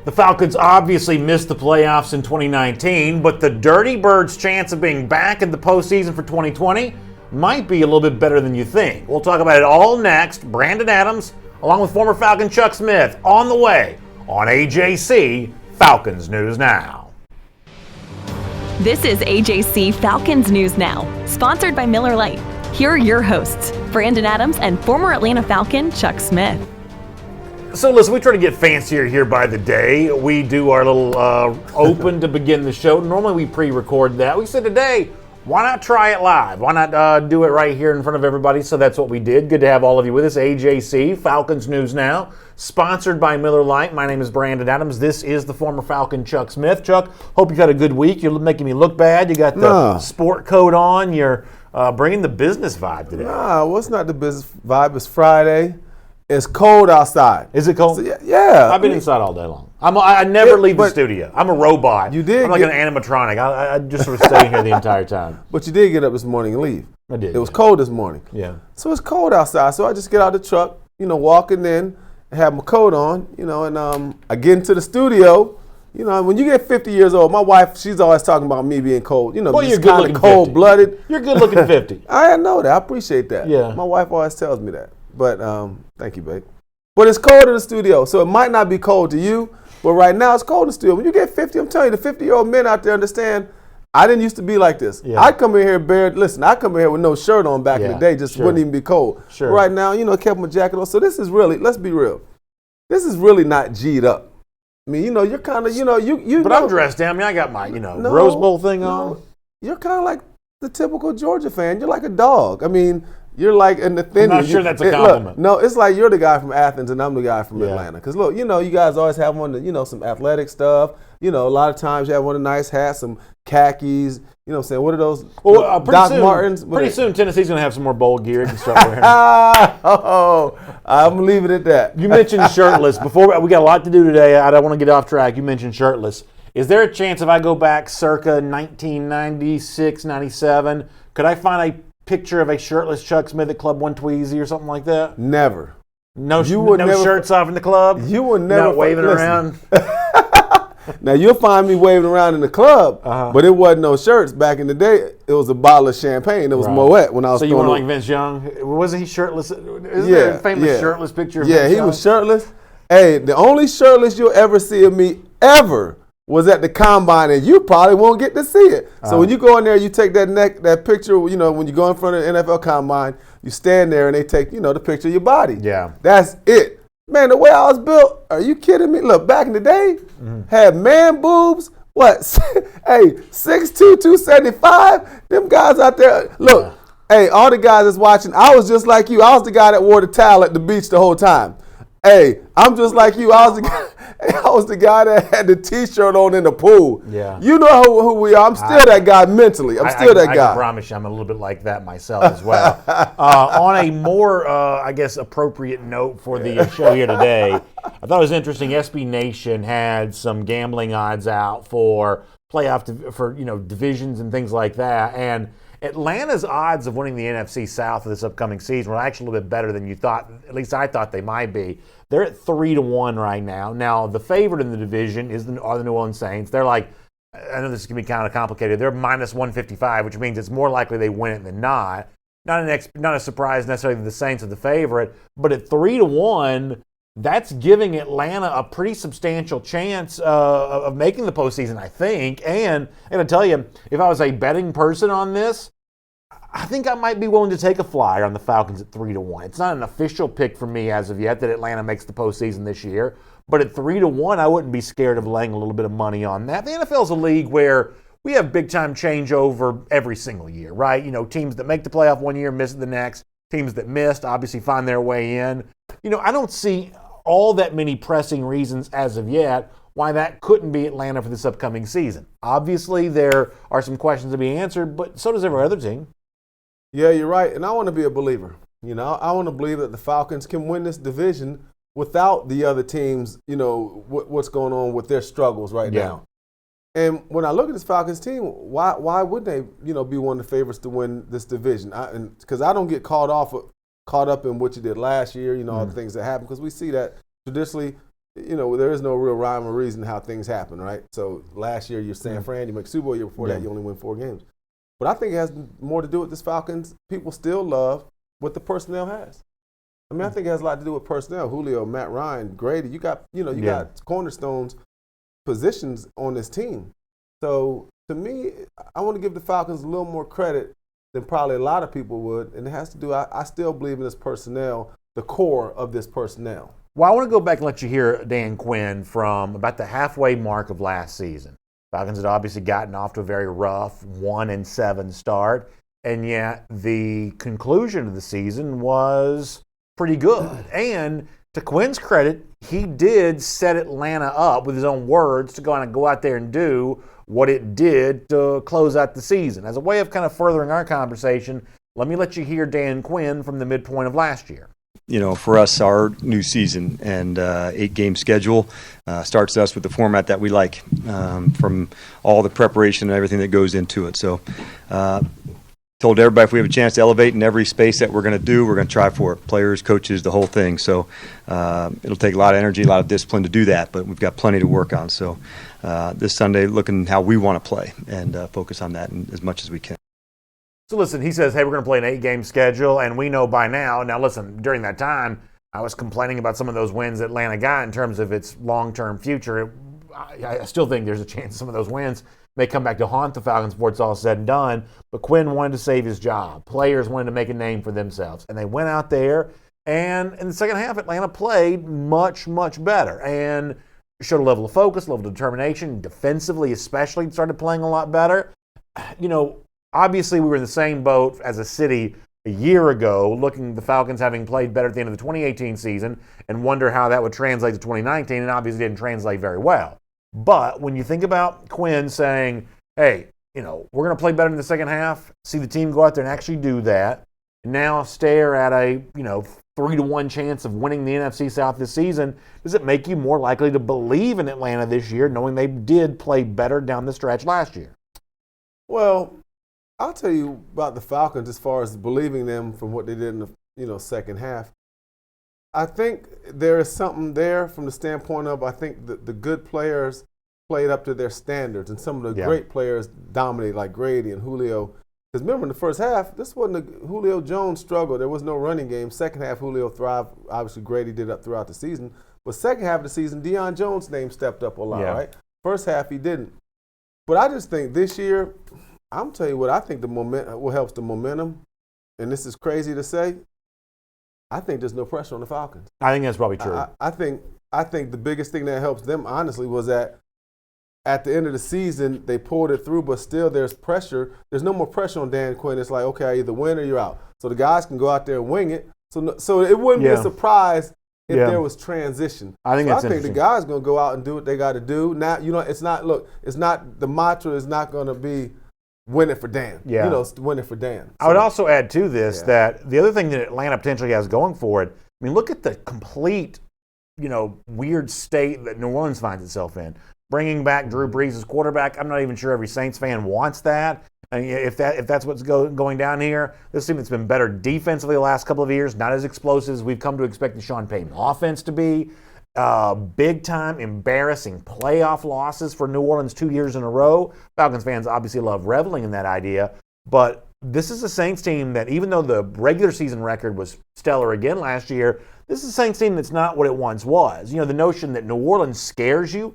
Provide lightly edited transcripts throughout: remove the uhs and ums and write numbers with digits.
The Falcons obviously missed the playoffs in 2019, but the Dirty Birds' chance of being back in the postseason for 2020 might be a little bit better than you think. We'll talk about it all next. Brandon Adams, along with former Falcon Chuck Smith, on the way on AJC Falcons News Now. This is AJC Falcons News Now, sponsored by Miller Lite. Here are your hosts, Brandon Adams and former Atlanta Falcon Chuck Smith. So listen, we try to get fancier here by the day. We do our little open to begin the show. Normally we pre-record that. We said today, why not try it live? Why not do it right here in front of everybody? So that's what we did. Good to have all of you with us. AJC, Falcons News Now, sponsored by Miller Lite. My name is Brandon Adams. This is the former Falcon Chuck Smith. Chuck, hope you've had a good week. You're making me look bad. You got the sport coat on. You're bringing the business vibe today. Well, it's not the business vibe. It's Friday. It's cold outside. Is it cold? So, yeah. I've been inside all day long. I never leave the studio. I'm a robot. You did. I'm like an animatronic. I just sort of stay here the entire time. But you did get up this morning and leave. I did. It was cold this morning. Yeah. So it's cold outside. So I just get out of the truck, walking in, have my coat on, and I get into the studio. When you get 50 years old, my wife, she's always talking about me being cold. Well, just you're kind of cold-blooded. You're good looking 50. I know that. I appreciate that. Yeah. My wife always tells me that. But thank you, babe. But it's cold in the studio, so it might not be cold to you, but right now it's cold in the studio. When you get 50, I'm telling you, the 50-year-old men out there understand, I didn't used to be like this. Yeah. I come in here I come in here with no shirt on back in the day, just wouldn't even be cold. Sure. But right now, I kept my jacket on. So this is really, let's be real, this is really not G'd up. I mean, you're kind of, you. But I'm dressed down. I mean, I got my, Rose Bowl thing on. You're kind of like the typical Georgia fan. You're like a dog. I mean, you're like in the thin. I'm not sure that's a compliment. Look, no, it's like you're the guy from Athens and I'm the guy from Atlanta. Because look, you guys always have some athletic stuff. A lot of times you have one of the nice hats, some khakis. You know what I'm saying? What are those? Well, Doc Martens. Pretty soon Tennessee's going to have some more bowl gear you can start wearing. I'm going to leave it at that. You mentioned shirtless. Before we got a lot to do today. I don't want to get off track. You mentioned shirtless. Is there a chance if I go back circa 1996, 97, could I find a picture of a shirtless Chuck Smith at Club One Tweezy or something like that? Never. No shirts off in the club? You would never. Not waving around? Now, you'll find me waving around in the club, but it wasn't no shirts. Back in the day, it was a bottle of champagne. It was Moet when I was. So you were like Vince Young? Wasn't he shirtless? Isn't there a famous shirtless picture of Vince Young? Was shirtless. Hey, the only shirtless you'll ever see of me ever was at the combine, and you probably won't get to see it. So when you go in there, you take that picture, when you go in front of the NFL combine, you stand there and they take, the picture of your body. Yeah. That's it. Man, the way I was built, are you kidding me? Look, back in the day, had man boobs, what? Hey, 6'2", 275. Them guys out there, look, hey, all the guys that's watching, I was just like you. I was the guy that wore the towel at the beach the whole time. Hey, I'm just like you. I was the guy that had the T-shirt on in the pool. Yeah. You know who we are. I'm still that guy mentally. I'm still that guy. I can promise you I'm a little bit like that myself as well. On a more, appropriate note for the show here today, I thought it was interesting. SB Nation had some gambling odds out for divisions and things like that. And Atlanta's odds of winning the NFC South this upcoming season were actually a little bit better than you thought. At least I thought they might be. They're at 3-1 right now. Now, the favorite in the division are the New Orleans Saints. They're like, I know this is going to be kind of complicated. They're minus 155, which means it's more likely they win it than not. Not a surprise necessarily that the Saints are the favorite, but at 3-1, that's giving Atlanta a pretty substantial chance of making the postseason, I think. And I'm going to tell you, if I was a betting person on this, I think I might be willing to take a flyer on the Falcons at 3-1. It's not an official pick for me as of yet that Atlanta makes the postseason this year, but at 3-1, I wouldn't be scared of laying a little bit of money on that. The NFL is a league where we have big-time changeover every single year, right? Teams that make the playoff one year miss it the next. Teams that missed obviously find their way in. I don't see all that many pressing reasons as of yet why that couldn't be Atlanta for this upcoming season. Obviously, there are some questions to be answered, but so does every other team. Yeah, you're right. And I want to be a believer. I want to believe that the Falcons can win this division without the other teams, what's going on with their struggles right now. And when I look at this Falcons team, why would they, be one of the favorites to win this division? Because I don't get caught up in what you did last year, all the things that happened. Because we see that traditionally, there is no real rhyme or reason how things happen, right? So last year you're San Fran, you make Super Bowl. Year before that, you only win 4 games. But I think it has more to do with this Falcons. People still love what the personnel has. I mean, I think it has a lot to do with personnel. Julio, Matt Ryan, Grady. You got got cornerstones positions on this team. So to me, I want to give the Falcons a little more credit than probably a lot of people would, and it has to do. I still believe in this personnel, the core of this personnel. Well, I want to go back and let you hear Dan Quinn from about the halfway mark of last season. Falcons had obviously gotten off to a very rough 1-7 start, and yet the conclusion of the season was pretty good. And to Quinn's credit, he did set Atlanta up with his own words to go out there and do what it did to close out the season. As a way of kind of furthering our conversation, let me let you hear Dan Quinn from the midpoint of last year. For us, our new season and 8-game schedule starts us with the format that we like, from all the preparation and everything that goes into it. So told everybody if we have a chance to elevate in every space that we're going to do, we're going to try for it. Players, coaches, the whole thing. So it'll take a lot of energy, a lot of discipline to do that, but we've got plenty to work on. So this Sunday, looking how we want to play and focus on that as much as we can. So listen, he says, hey, we're going to play an 8-game schedule, and we know by now. Now listen, during that time, I was complaining about some of those wins Atlanta got in terms of its long-term future. I still think there's a chance some of those wins may come back to haunt the Falcons before it's all said and done. But Quinn wanted to save his job. Players wanted to make a name for themselves. And they went out there, and in the second half, Atlanta played much, much better and showed a level of focus, level of determination, defensively especially, started playing a lot better. Obviously, we were in the same boat as a city a year ago, looking at the Falcons having played better at the end of the 2018 season and wonder how that would translate to 2019, and obviously didn't translate very well. But when you think about Quinn saying, hey, we're going to play better in the second half, see the team go out there and actually do that, and now stare at a 3-1 chance of winning the NFC South this season, does it make you more likely to believe in Atlanta this year, knowing they did play better down the stretch last year? Well, I'll tell you about the Falcons as far as believing them from what they did in the second half. I think there is something there from the standpoint of I think the good players played up to their standards, and some of the great players dominated, like Grady and Julio. Because remember, in the first half, this wasn't Julio Jones struggled. There was no running game. Second half, Julio thrived. Obviously, Grady did up throughout the season. But second half of the season, Deion Jones' name stepped up a lot, right? First half, he didn't. But I just think this year, I'm telling you what I think what helps the momentum, and this is crazy to say, I think there's no pressure on the Falcons. I think that's probably true. I think the biggest thing that helps them, honestly, was that at the end of the season, they pulled it through, but still there's pressure. There's no more pressure on Dan Quinn. It's like, okay, I either win or you're out. So the guys can go out there and wing it. So it wouldn't be a surprise if there was transition. I think the guys going to go out and do what they got to do. Now, it's not the mantra is not going to be win it for Dan. Win it for Dan. So, I would also add to this that the other thing that Atlanta potentially has going for it, I mean, look at the complete, weird state that New Orleans finds itself in. Bringing back Drew Brees as quarterback, I'm not even sure every Saints fan wants that. I mean, if that's what's going down here, this team that's been better defensively the last couple of years, not as explosive as we've come to expect the Sean Payton offense to be. Big-time, embarrassing playoff losses for New Orleans 2 years in a row. Falcons fans obviously love reveling in that idea, but this is a Saints team that, even though the regular season record was stellar again last year, this is a Saints team that's not what it once was. The notion that New Orleans scares you,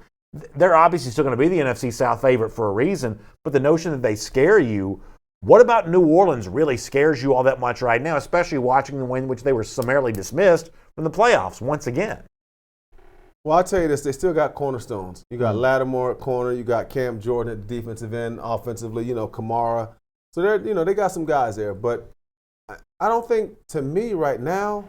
they're obviously still going to be the NFC South favorite for a reason, but the notion that they scare you, what about New Orleans really scares you all that much right now, especially watching the way in which they were summarily dismissed from the playoffs once again? Well, I'll tell you this, they still got cornerstones. You got Lattimore at corner, you got Cam Jordan at the defensive end, offensively, Kamara. So they got some guys there, but I don't think, to me right now,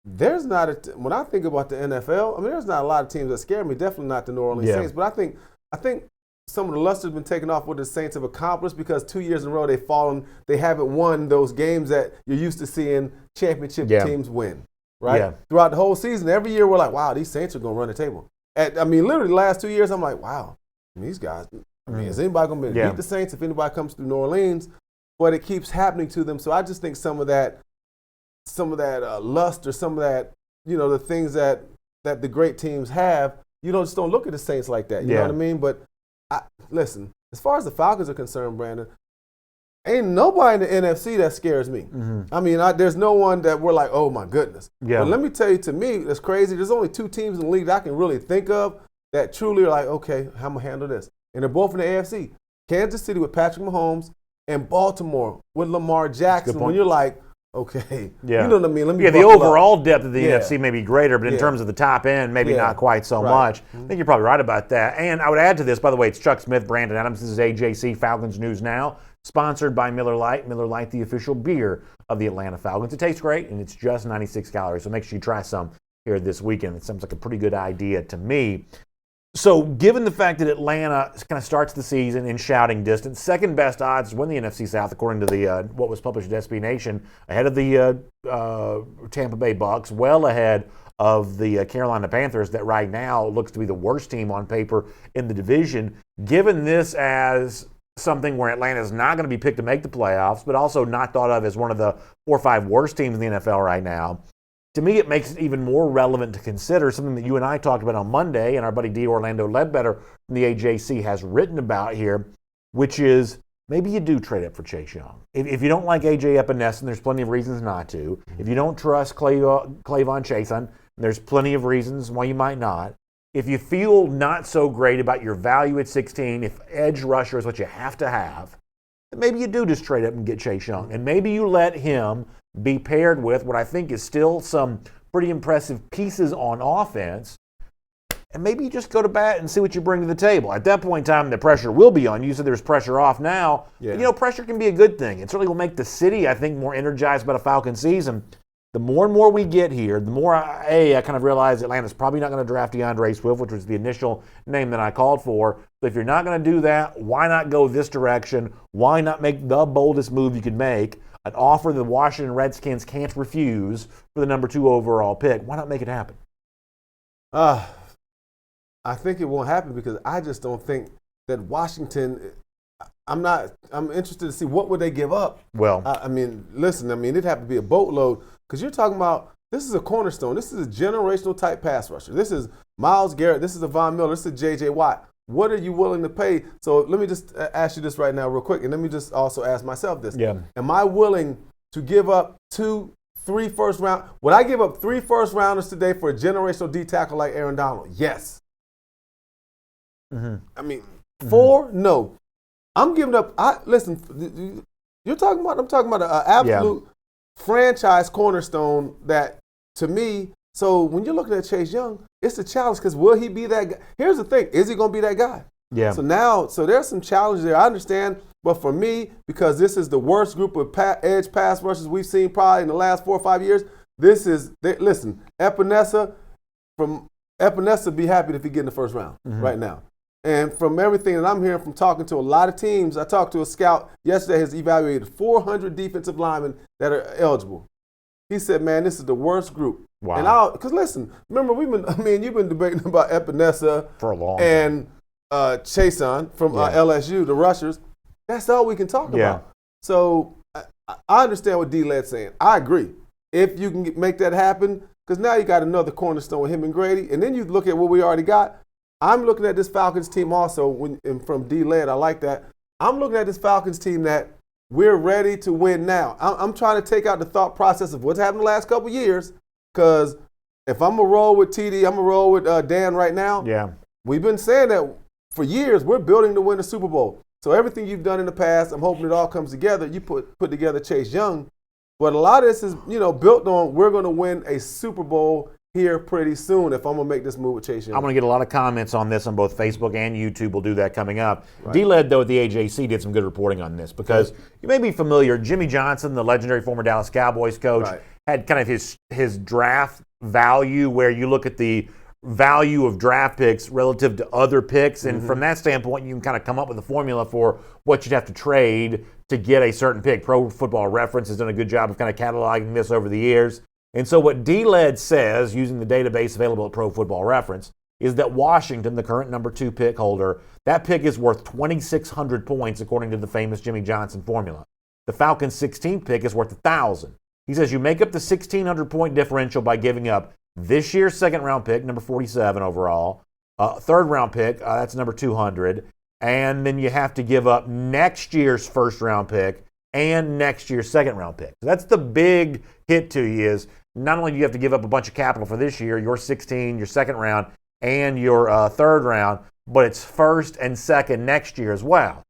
there's not when I think about the NFL, I mean, there's not a lot of teams that scare me. Definitely not the New Orleans Saints. But I think some of the luster's been taken off what the Saints have accomplished because 2 years in a row they haven't won those games that you're used to seeing championship teams win. Right? Yeah. Throughout the whole season, every year we're like, wow, these Saints are going to run the table. Literally the last 2 years, I'm like, wow, these guys. Is anybody going to beat the Saints if anybody comes through New Orleans? But it keeps happening to them. So I just think some of that lust or some of that, the things that that the great teams have, you just don't look at the Saints like that. You know what I mean? But listen, as far as the Falcons are concerned, Brandon, ain't nobody in the NFC that scares me. I mean, there's no one that we're like, oh, my goodness. Yeah. But let me tell you, to me, it's crazy. There's only 2 teams in the league that I can really think of that truly are like, okay, how am I going to handle this? And they're both in the AFC. Kansas City with Patrick Mahomes and Baltimore with Lamar Jackson. When you're like, okay, you know what I mean? Let me the overall depth of the NFC may be greater, but in terms of the top end, maybe not quite so much. I think you're probably right about that. And I would add to this, by the way, it's Chuck Smith, Brandon Adams. This is AJC Falcons News Now, sponsored by Miller Lite. Miller Lite, the official beer of the Atlanta Falcons. It tastes great, and it's just 96 calories, so make sure you try some here this weekend. It sounds like a pretty good idea to me. So given the fact that Atlanta kind of starts the season in shouting distance, second best odds to win the NFC South according to the what was published at SB Nation, ahead of the Tampa Bay Bucks, well ahead of the Carolina Panthers that right now looks to be the worst team on paper in the division. Given this as something where Atlanta is not going to be picked to make the playoffs, but also not thought of as one of the 4 or 5 worst teams in the NFL right now, to me, it makes it even more relevant to consider something that you and I talked about on Monday, and our buddy D. Orlando Ledbetter from the AJC has written about here, which is maybe you do trade up for Chase Young. If you don't like A.J. Epinesa, there's plenty of reasons not to. If you don't trust Clavon Chason, there's plenty of reasons why you might not. If you feel not so great about your value at 16, if edge rusher is what you have to have, then maybe you do just trade up and get Chase Young. And maybe you let him be paired with what I think is still some pretty impressive pieces on offense, and maybe you just go to bat and see what you bring to the table. At that point in time, the pressure will be on you, so there's pressure off now. Yeah. Pressure can be a good thing. It certainly will make the city, I think, more energized about a Falcon season. The more and more we get here, the more I kind of realize Atlanta's probably not going to draft DeAndre Swift, which was the initial name that I called for. So if you're not going to do that, why not go this direction? Why not make the boldest move you could make? An offer the Washington Redskins can't refuse for the number 2 overall pick. Why not make it happen? I think it won't happen because I just don't think that Washington. I'm interested to see what would they give up. Well, listen. It'd have to be a boatload because you're talking about this is a cornerstone. This is a generational type pass rusher. This is Myles Garrett. This is a Von Miller. This is J.J. Watt. What are you willing to pay? So let me just ask you this right now real quick, and let me just also ask myself this. Yeah. Am I willing to give up 2, 3 first round? Would I give up 3 first rounders today for a generational D tackle like Aaron Donald? Yes. 4? No. I'm giving up. Listen, I'm talking about an absolute franchise cornerstone that, to me, so when you're looking at Chase Young, it's a challenge because will he be that guy? Here's the thing. Is he going to be that guy? Yeah. So there's some challenges there. I understand. But for me, because this is the worst group of edge pass rushers we've seen probably in the last 4 or 5 years, listen, Epinesa be happy if he get in the first round right now. And from everything that I'm hearing from talking to a lot of teams, I talked to a scout yesterday has evaluated 400 defensive linemen that are eligible. He said, man, this is the worst group. Wow. Because listen, remember, you've been debating about Epinesa for a long time. And Chason from LSU, the rushers. That's all we can talk about. So I understand what D-Led's saying. I agree. If you can make that happen, because now you got another cornerstone with him and Grady, and then you look at what we already got. I'm looking at this Falcons team also, and from D-Led, I like that. I'm looking at this Falcons team that we're ready to win now. I'm trying to take out the thought process of what's happened the last couple of years, because if I'm going to roll with TD, I'm going to roll with Dan right now. Yeah. We've been saying that for years. We're building to win the Super Bowl. So everything you've done in the past, I'm hoping it all comes together. You put together Chase Young. But a lot of this is, built on we're going to win a Super Bowl here pretty soon if I'm going to make this move with Chase Young. I'm going to get a lot of comments on this on both Facebook and YouTube. We'll do that coming up. Right. D-Led, though, at the AJC did some good reporting on this because you may be familiar. Jimmy Johnson, the legendary former Dallas Cowboys coach, had kind of his draft value where you look at the value of draft picks relative to other picks. And from that standpoint, you can kind of come up with a formula for what you'd have to trade to get a certain pick. Pro Football Reference has done a good job of kind of cataloging this over the years. And so what D-Led says, using the database available at Pro Football Reference, is that Washington, the current number 2 pick holder, that pick is worth 2,600 points according to the famous Jimmy Johnson formula. The Falcons' 16th pick is worth 1,000. He says you make up the 1,600 point differential by giving up this year's second-round pick, number 47 overall, third-round pick, that's number 200, and then you have to give up next year's first-round pick and next year's second-round pick. So that's the big hit to you is not only do you have to give up a bunch of capital for this year, your 16, your second round, and your third round, but it's first and second next year as well.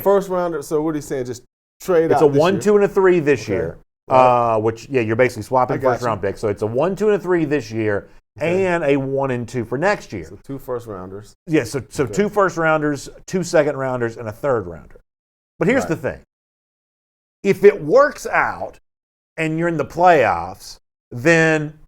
First rounder, so what are you saying, just trade out? It's a 1, 2, and a 3 this year. Right. You're basically swapping first-round picks. So it's a 1, 2, and a 3 this year, and a 1 and 2 for next year. So 2 first-rounders. Yeah, so 2 first-rounders, 2 second-rounders, and a third-rounder. But here's the thing. If it works out and you're in the playoffs, then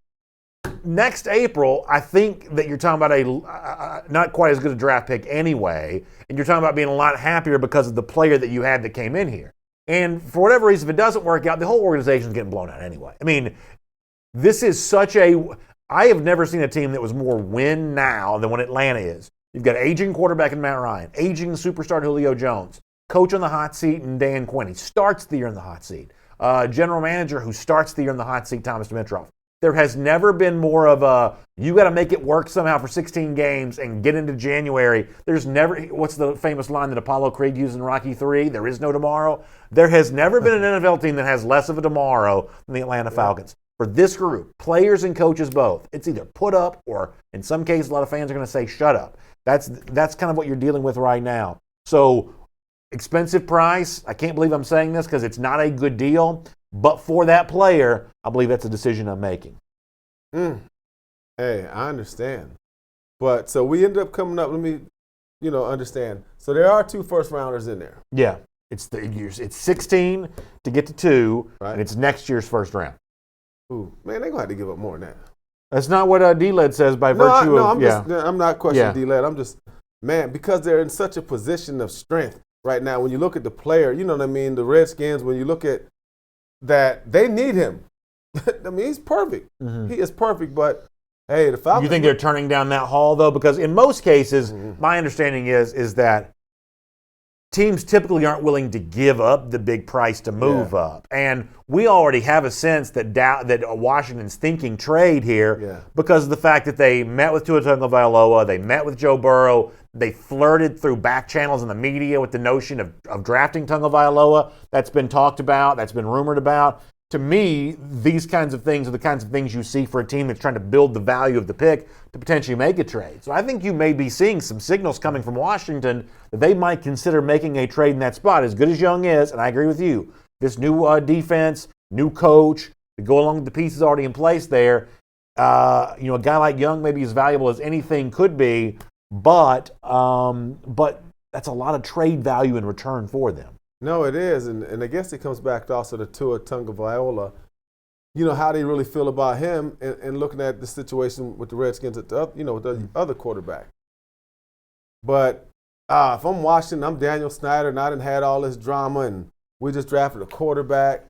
next April, I think that you're talking about a not quite as good a draft pick anyway, and you're talking about being a lot happier because of the player that you had that came in here. And for whatever reason, if it doesn't work out, the whole organization's getting blown out anyway. I mean, this is I have never seen a team that was more win now than what Atlanta is. You've got aging quarterback in Matt Ryan, aging superstar Julio Jones, coach on the hot seat in Dan Quinn. He starts the year in the hot seat. General manager who starts the year in the hot seat, Thomas Dimitroff. There has never been more of a, you got to make it work somehow for 16 games and get into January. There's never, what's the famous line that Apollo Creed used in Rocky III? There is no tomorrow. There has never been an NFL team that has less of a tomorrow than the Atlanta Falcons. For this group, players and coaches both, it's either put up or, in some cases, a lot of fans are going to say, shut up. That's kind of what you're dealing with right now. So, expensive price. I can't believe I'm saying this because it's not a good deal. But for that player, I believe that's a decision I'm making. Hey, I understand. But so we ended up coming up, let me, understand. So there are 2 first-rounders in there. Yeah. It's 16 to get to 2, right, and it's next year's first round. Ooh, man, they're going to have to give up more than that. That's not what D-Led says by virtue of, I'm not questioning D-Led. I'm just, man, because they're in such a position of strength right now. When you look at the player, you know what I mean, the Redskins, when you look at that, they need him. I mean, he's perfect. Mm-hmm. He is perfect, but hey, the Falcons. You think they're turning down that haul, though? Because in most cases, my understanding is that teams typically aren't willing to give up the big price to move up. And we already have a sense that Washington's thinking trade here because of the fact that they met with Tua Tagovailoa, they met with Joe Burrow, they flirted through back channels in the media with the notion of drafting Tagovailoa. That's been talked about, that's been rumored about. To me, these kinds of things are the kinds of things you see for a team that's trying to build the value of the pick to potentially make a trade. So I think you may be seeing some signals coming from Washington that they might consider making a trade in that spot. As good as Young is, and I agree with you, this new defense, new coach, to go along with the pieces already in place there, a guy like Young may be as valuable as anything could be, but that's a lot of trade value in return for them. No, it is, and I guess it comes back to also to Tua Tagovailoa. You know how they really feel about him, and looking at the situation with the Redskins, with the other quarterback. But if I'm Washington, I'm Daniel Snyder, and I done had all this drama, and we just drafted a quarterback.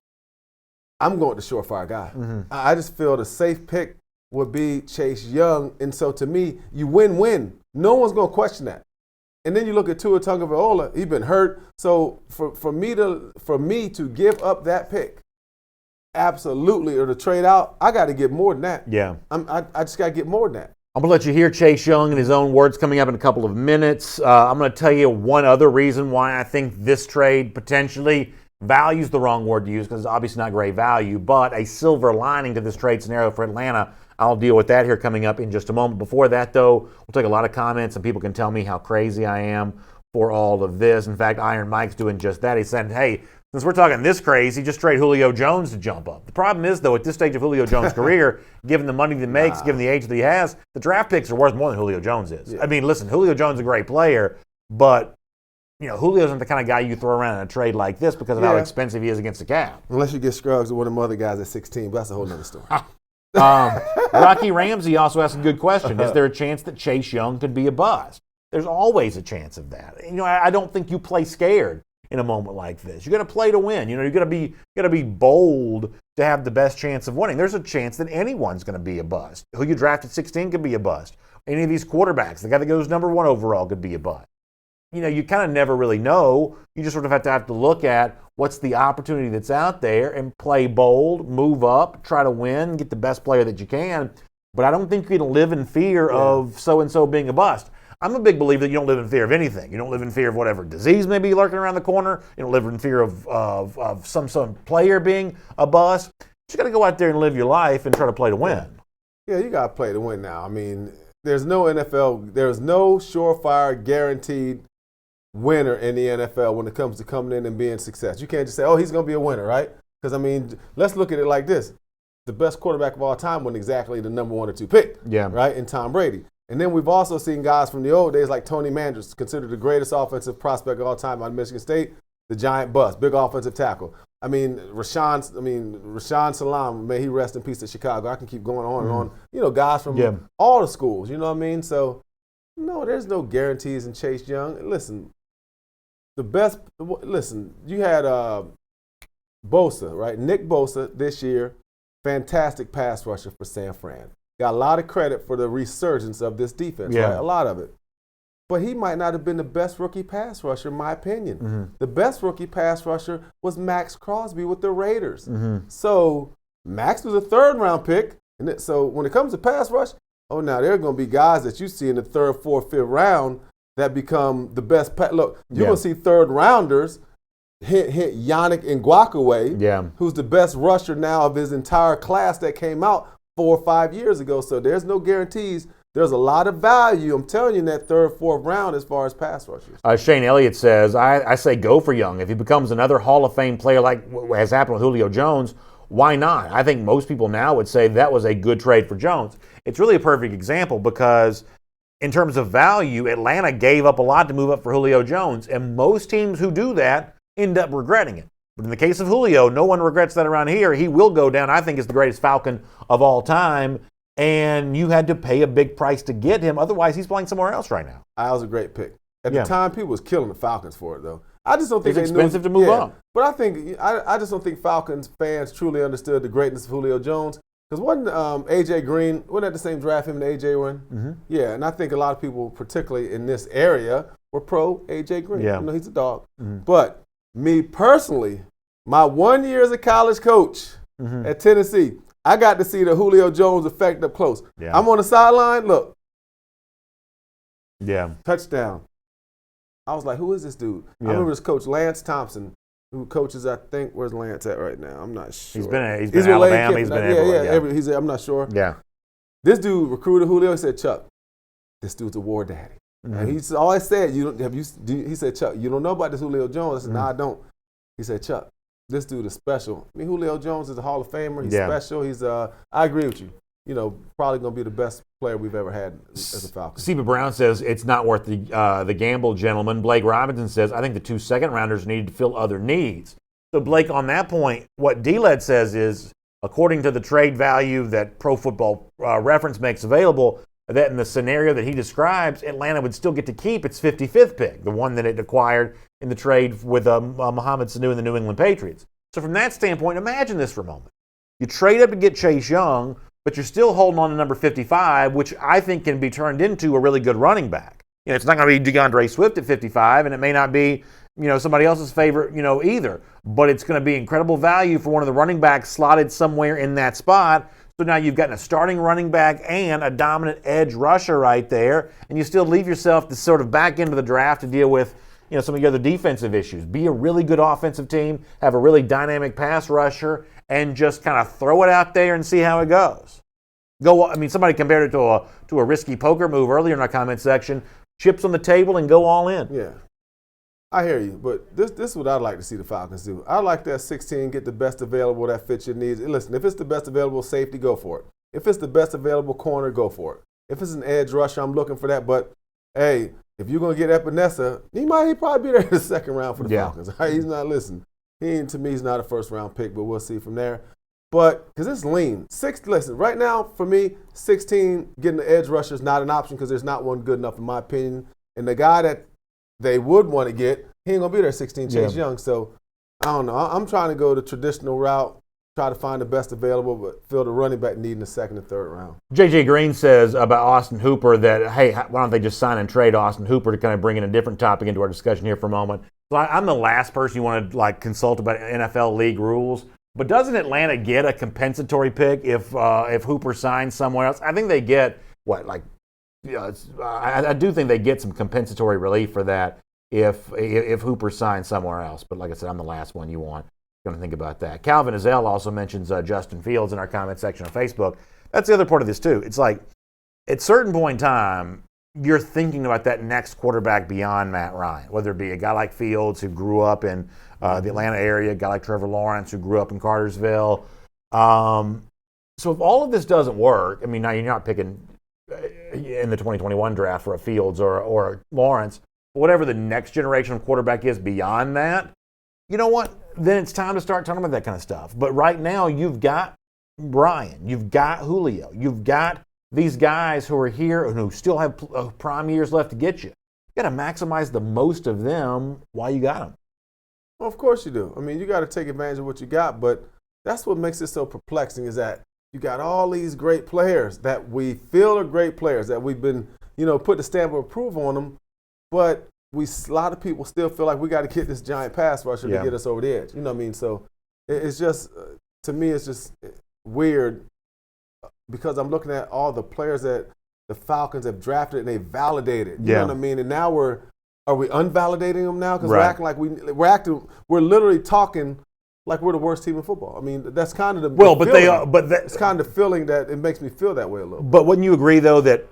I'm going to surefire guy. Mm-hmm. I just feel the safe pick would be Chase Young, and so to me, you win-win. No one's going to question that. And then you look at Tua Tagovailoa, he's been hurt. So for me to give up that pick, absolutely, or to trade out, I got to get more than that. Yeah. I just got to get more than that. I'm going to let you hear Chase Young in his own words coming up in a couple of minutes. I'm going to tell you one other reason why I think this trade potentially, value's the wrong word to use because it's obviously not great value, but a silver lining to this trade scenario for Atlanta. I'll deal with that here coming up in just a moment. Before that, though, we'll take a lot of comments, and people can tell me how crazy I am for all of this. In fact, Iron Mike's doing just that. He said, hey, since we're talking this crazy, just trade Julio Jones to jump up. The problem is, though, at this stage of Julio Jones' career, given the money that he makes, given the age that he has, the draft picks are worth more than Julio Jones is. Yeah. I mean, listen, Julio Jones is a great player, but Julio isn't the kind of guy you throw around in a trade like this because of how expensive he is against the cap. Unless you get Scruggs or one of them other guys at 16, but that's a whole nother story. Rocky Ramsey also asked a good question. Is there a chance that Chase Young could be a bust? There's always a chance of that. I don't think you play scared in a moment like this. You got to play to win. You got to be bold to have the best chance of winning. There's a chance that anyone's going to be a bust. Who you draft at 16 could be a bust. Any of these quarterbacks, the guy that goes number 1 overall could be a bust. You kind of never really know. You just sort of have to look at what's the opportunity that's out there and play bold, move up, try to win, get the best player that you can. but I don't think you can live in fear of so-and-so being a bust. I'm a big believer that you don't live in fear of anything. You don't live in fear of whatever disease may be lurking around the corner. You don't live in fear of some player being a bust. You got to go out there and live your life and try to play to win. Yeah, you got to play to win now. I mean, there's no surefire guaranteed winner in the NFL when it comes to coming in and being success. You can't just say, oh, he's going to be a winner, right? Because, I mean, let's look at it like this. The best quarterback of all time wasn't exactly the number 1 or 2 pick, right, in Tom Brady. And then we've also seen guys from the old days like Tony Manders, considered the greatest offensive prospect of all time out of Michigan State, the giant bust, big offensive tackle. I mean, Rashaan Salam, may he rest in peace at Chicago. I can keep going on and on. You know, guys from all the schools, you know what I mean? So, no, there's no guarantees in Chase Young. Listen, you had Bosa, right? Nick Bosa this year, fantastic pass rusher for San Fran. Got a lot of credit for the resurgence of this defense, right? A lot of it. But he might not have been the best rookie pass rusher, in my opinion. The best rookie pass rusher was Max Crosby with the Raiders. So Max was a 3rd-round pick. And so when it comes to pass rush, now there are going to be guys that you see in the 3rd, 4th, 5th round that become the best. Look, you're going to see 3rd-rounders hit Yannick Ngakoue, who's the best rusher now of his entire class that came out 4 or 5 years ago. So there's no guarantees. There's a lot of value, I'm telling you, in that 3rd, 4th round as far as pass rushers. Shane Elliott says, I say go for Young. If he becomes another Hall of Fame player like has happened with Julio Jones, why not? I think most people now would say that was a good trade for Jones. It's really a perfect example because in terms of value, Atlanta gave up a lot to move up for Julio Jones, and most teams who do that end up regretting it. But in the case of Julio, no one regrets that around here. He will go down, I think, as the greatest Falcon of all time. And you had to pay a big price to get him. Otherwise, he's playing somewhere else right now. That was a great pick. At the time, people was killing the Falcons for it, though. I just don't think it's expensive to move on. But I just don't think Falcons fans truly understood the greatness of Julio Jones. Because wasn't AJ Green, wasn't that the same draft him and AJ were in? Yeah, and I think a lot of people, particularly in this area, were pro AJ Green. Yeah. You know, he's a dog. But me personally, my 1 year as a college coach at Tennessee, I got to see the Julio Jones effect up close. Yeah. I'm on the sideline, look. Yeah. Touchdown. I was like, who is this dude? I remember this coach, Lance Thompson, who coaches, I think, where's Lance at right now? I'm not sure. He's been in Alabama. He's been everywhere. I'm not sure. Yeah. This dude recruited Julio. He said, Chuck, this dude's a war daddy. And he's always said, he said, Chuck, you don't know about this Julio Jones? I said, no, I don't. He said, Chuck, this dude is special. I mean, Julio Jones is a Hall of Famer. He's special. He's I agree with you. You know, probably going to be the best player we've ever had as a Falcon. Steve Brown says it's not worth the gamble, gentlemen. Blake Robinson says, I think the 2 second-rounders needed to fill other needs. So, Blake, on that point, what D-Led says is, according to the trade value that Pro Football Reference makes available, that in the scenario that he describes, Atlanta would still get to keep its 55th pick, the one that it acquired in the trade with Mohamed Sanu and the New England Patriots. So from that standpoint, imagine this for a moment. You trade up to get Chase Young, but you're still holding on to number 55, which I think can be turned into a really good running back. You know, it's not going to be DeAndre Swift at 55, and it may not be, somebody else's favorite, either. But it's going to be incredible value for one of the running backs slotted somewhere in that spot. So now you've gotten a starting running back and a dominant edge rusher right there, and you still leave yourself to sort of back into the draft to deal with some of the other defensive issues. Be a really good offensive team, have a really dynamic pass rusher, and just kind of throw it out there and see how it goes. Somebody compared it to a risky poker move earlier in our comment section. Chips on the table and go all in. Yeah, I hear you, but this is what I'd like to see the Falcons do. I'd like that 16 get the best available that fits your needs. And listen, if it's the best available safety, go for it. If it's the best available corner, go for it. If it's an edge rusher, I'm looking for that. But hey, if you're going to get Epinesa, he probably be there in the 2nd round for the Falcons. Right? He's not, to me, he's not a 1st-round pick, but we'll see from there. But, because it's lean. Right now, for me, 16, getting the edge rusher is not an option because there's not one good enough, in my opinion. And the guy that they would want to get, he ain't going to be there 16, Chase Young. So, I don't know. I'm trying to go the traditional route, try to find the best available, but fill the running back need in the 2nd and 3rd round. J.J. Green says about Austin Hooper that, hey, why don't they just sign and trade Austin Hooper to kind of bring in a different topic into our discussion here for a moment. So I'm the last person you want to consult about NFL league rules. But doesn't Atlanta get a compensatory pick if Hooper signs somewhere else? I think they get I do think they get some compensatory relief for that if Hooper signs somewhere else. But like I said, I'm the last one you want. Going to think about that. Calvin Azell also mentions Justin Fields in our comment section on Facebook. That's the other part of this too. It's like at a certain point in time, you're thinking about that next quarterback beyond Matt Ryan, whether it be a guy like Fields who grew up in the Atlanta area, a guy like Trevor Lawrence who grew up in Cartersville. So if all of this doesn't work, I mean, now you're not picking in the 2021 draft for a Fields or a Lawrence, whatever the next generation of quarterback is beyond that, you know what? Then it's time to start talking about that kind of stuff. But right now, you've got Brian, you've got Julio, you've got these guys who are here and who still have prime years left to get you. You got to maximize the most of them while you got them. Well, of course you do. I mean, you got to take advantage of what you got, but that's what makes it so perplexing is that you got all these great players that we feel are great players, that we've been, put the stamp of approval on them, but a lot of people still feel like we got to get this giant pass rusher to get us over the edge. You know what I mean? So it's just, to me, it's just weird because I'm looking at all the players that the Falcons have drafted and they validated. You know what I mean? And now are we unvalidating them now? Because we're acting like we're literally talking like we're the worst team in football. I mean, that's kind of the it's kind of the feeling that it makes me feel that way a little. But wouldn't you agree though that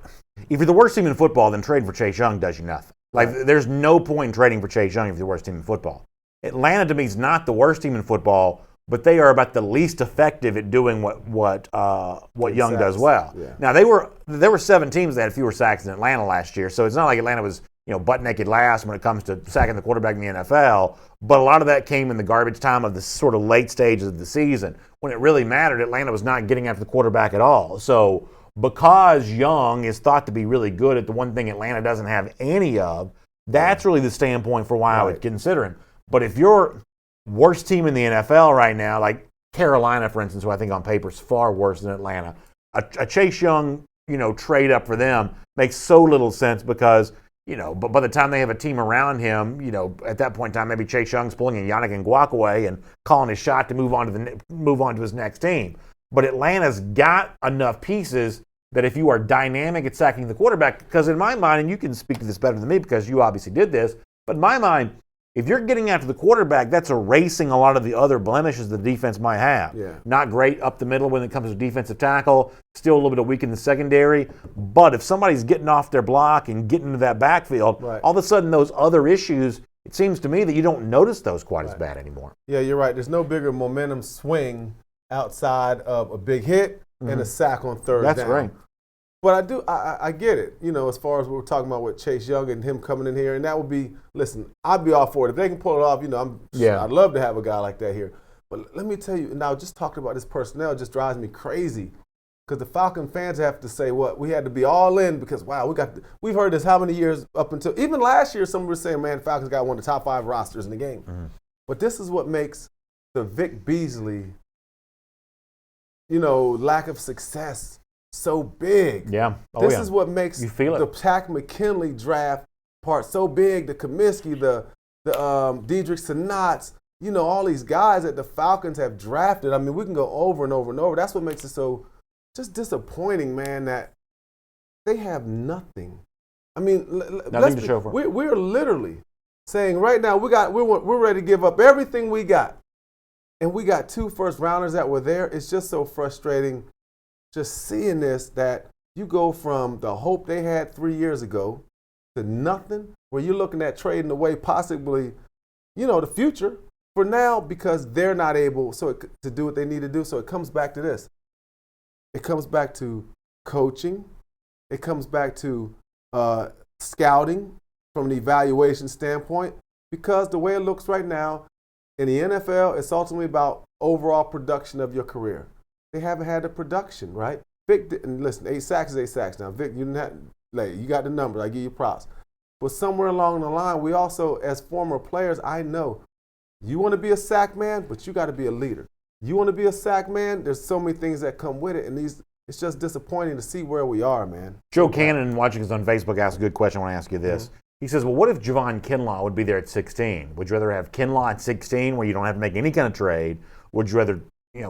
if you're the worst team in football, then trading for Chase Young does you nothing? Like there's no point in trading for Chase Young if you're the worst team in football. Atlanta to me is not the worst team in football, but they are about the least effective at doing what Young does well. Yeah. Now there were 7 teams that had fewer sacks than Atlanta last year, so it's not like Atlanta was butt naked last when it comes to sacking the quarterback in the NFL. But a lot of that came in the garbage time of the sort of late stages of the season when it really mattered. Atlanta was not getting after the quarterback at all. So because Young is thought to be really good at the one thing Atlanta doesn't have any of, that's really the standpoint for why I would consider him. But if you're worst team in the NFL right now, like Carolina, for instance, who I think on paper is far worse than Atlanta, a Chase Young, trade up for them makes so little sense because, but by the time they have a team around him, at that point in time, maybe Chase Young's pulling a Yannick Ngakoue and calling his shot to move on to his next team. But Atlanta's got enough pieces that if you are dynamic at sacking the quarterback, because in my mind, and you can speak to this better than me because you obviously did this, but in my mind, if you're getting after the quarterback, that's erasing a lot of the other blemishes the defense might have. Yeah. Not great up the middle when it comes to defensive tackle, still a little bit weak in the secondary. But if somebody's getting off their block and getting into that backfield, all of a sudden those other issues, it seems to me that you don't notice those quite as bad anymore. Yeah, you're right. There's no bigger momentum swing outside of a big hit and a sack on third down. That's right. But I get it, as far as what we're talking about with Chase Young and him coming in here. And that would be, listen, I'd be all for it. If they can pull it off, I'd love to have a guy like that here. But let me tell you, now just talking about this personnel just drives me crazy. Because the Falcon fans have to say, we had to be all in because, wow, we've heard this how many years up until, even last year, some were saying, man, Falcons got one of the top 5 rosters in the game. Mm-hmm. But this is what makes the Vic Beasley, lack of success so big. Yeah. This is what makes the Takk McKinley draft part so big. The Comiskey, the Dedrick Sinats, all these guys that the Falcons have drafted. I mean, we can go over and over and over. That's what makes it so just disappointing, man, that they have nothing. I mean, nothing to show for. We're literally saying right now we're ready to give up everything we got. And we got 2 first-rounders that were there. It's just so frustrating just seeing this, that you go from the hope they had 3 years ago to nothing, where you're looking at trading away possibly, the future for now because they're not able to do what they need to do. So it comes back to this. It comes back to coaching. It comes back to scouting from an evaluation standpoint, because the way it looks right now in the NFL, it's ultimately about overall production of your career. They haven't had the production, right? Vic, and listen, 8 sacks is 8 sacks. Now, Vic, you got the numbers. I give you props. But somewhere along the line, we also, as former players, I know you want to be a sack man, but you got to be a leader. You want to be a sack man, there's so many things that come with it, and it's just disappointing to see where we are, man. Joe Cannon, watching us on Facebook, asked a good question. I want to ask you this. Mm-hmm. He says, well, what if Javon Kinlaw would be there at 16? Would you rather have Kinlaw at 16 where you don't have to make any kind of trade, would you rather,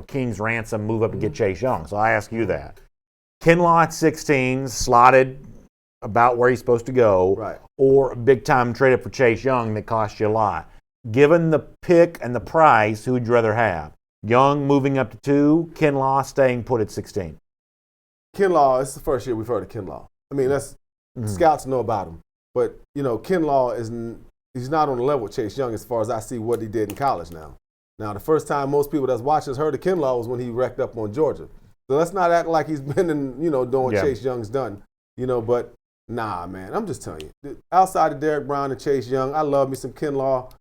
King's ransom, move up to get Chase Young? So I ask you that. Kinlaw at 16, slotted about where he's supposed to go, right, or a big-time trade-up for Chase Young that costs you a lot. Given the pick and the price, who would you rather have? Young moving up to 2, Kinlaw staying put at 16. Kinlaw, it's the first year we've heard of Kinlaw. I mean, scouts know about him. But, Kinlaw he's not on the level with Chase Young as far as I see what he did in college now. Now, the first time most people that's watching heard of Kinlaw was when he wrecked up on Georgia. So let's not act like he's been in, doing what Chase Young's done. But nah, man, I'm just telling you. Outside of Derek Brown and Chase Young, I love me some Kinlaw.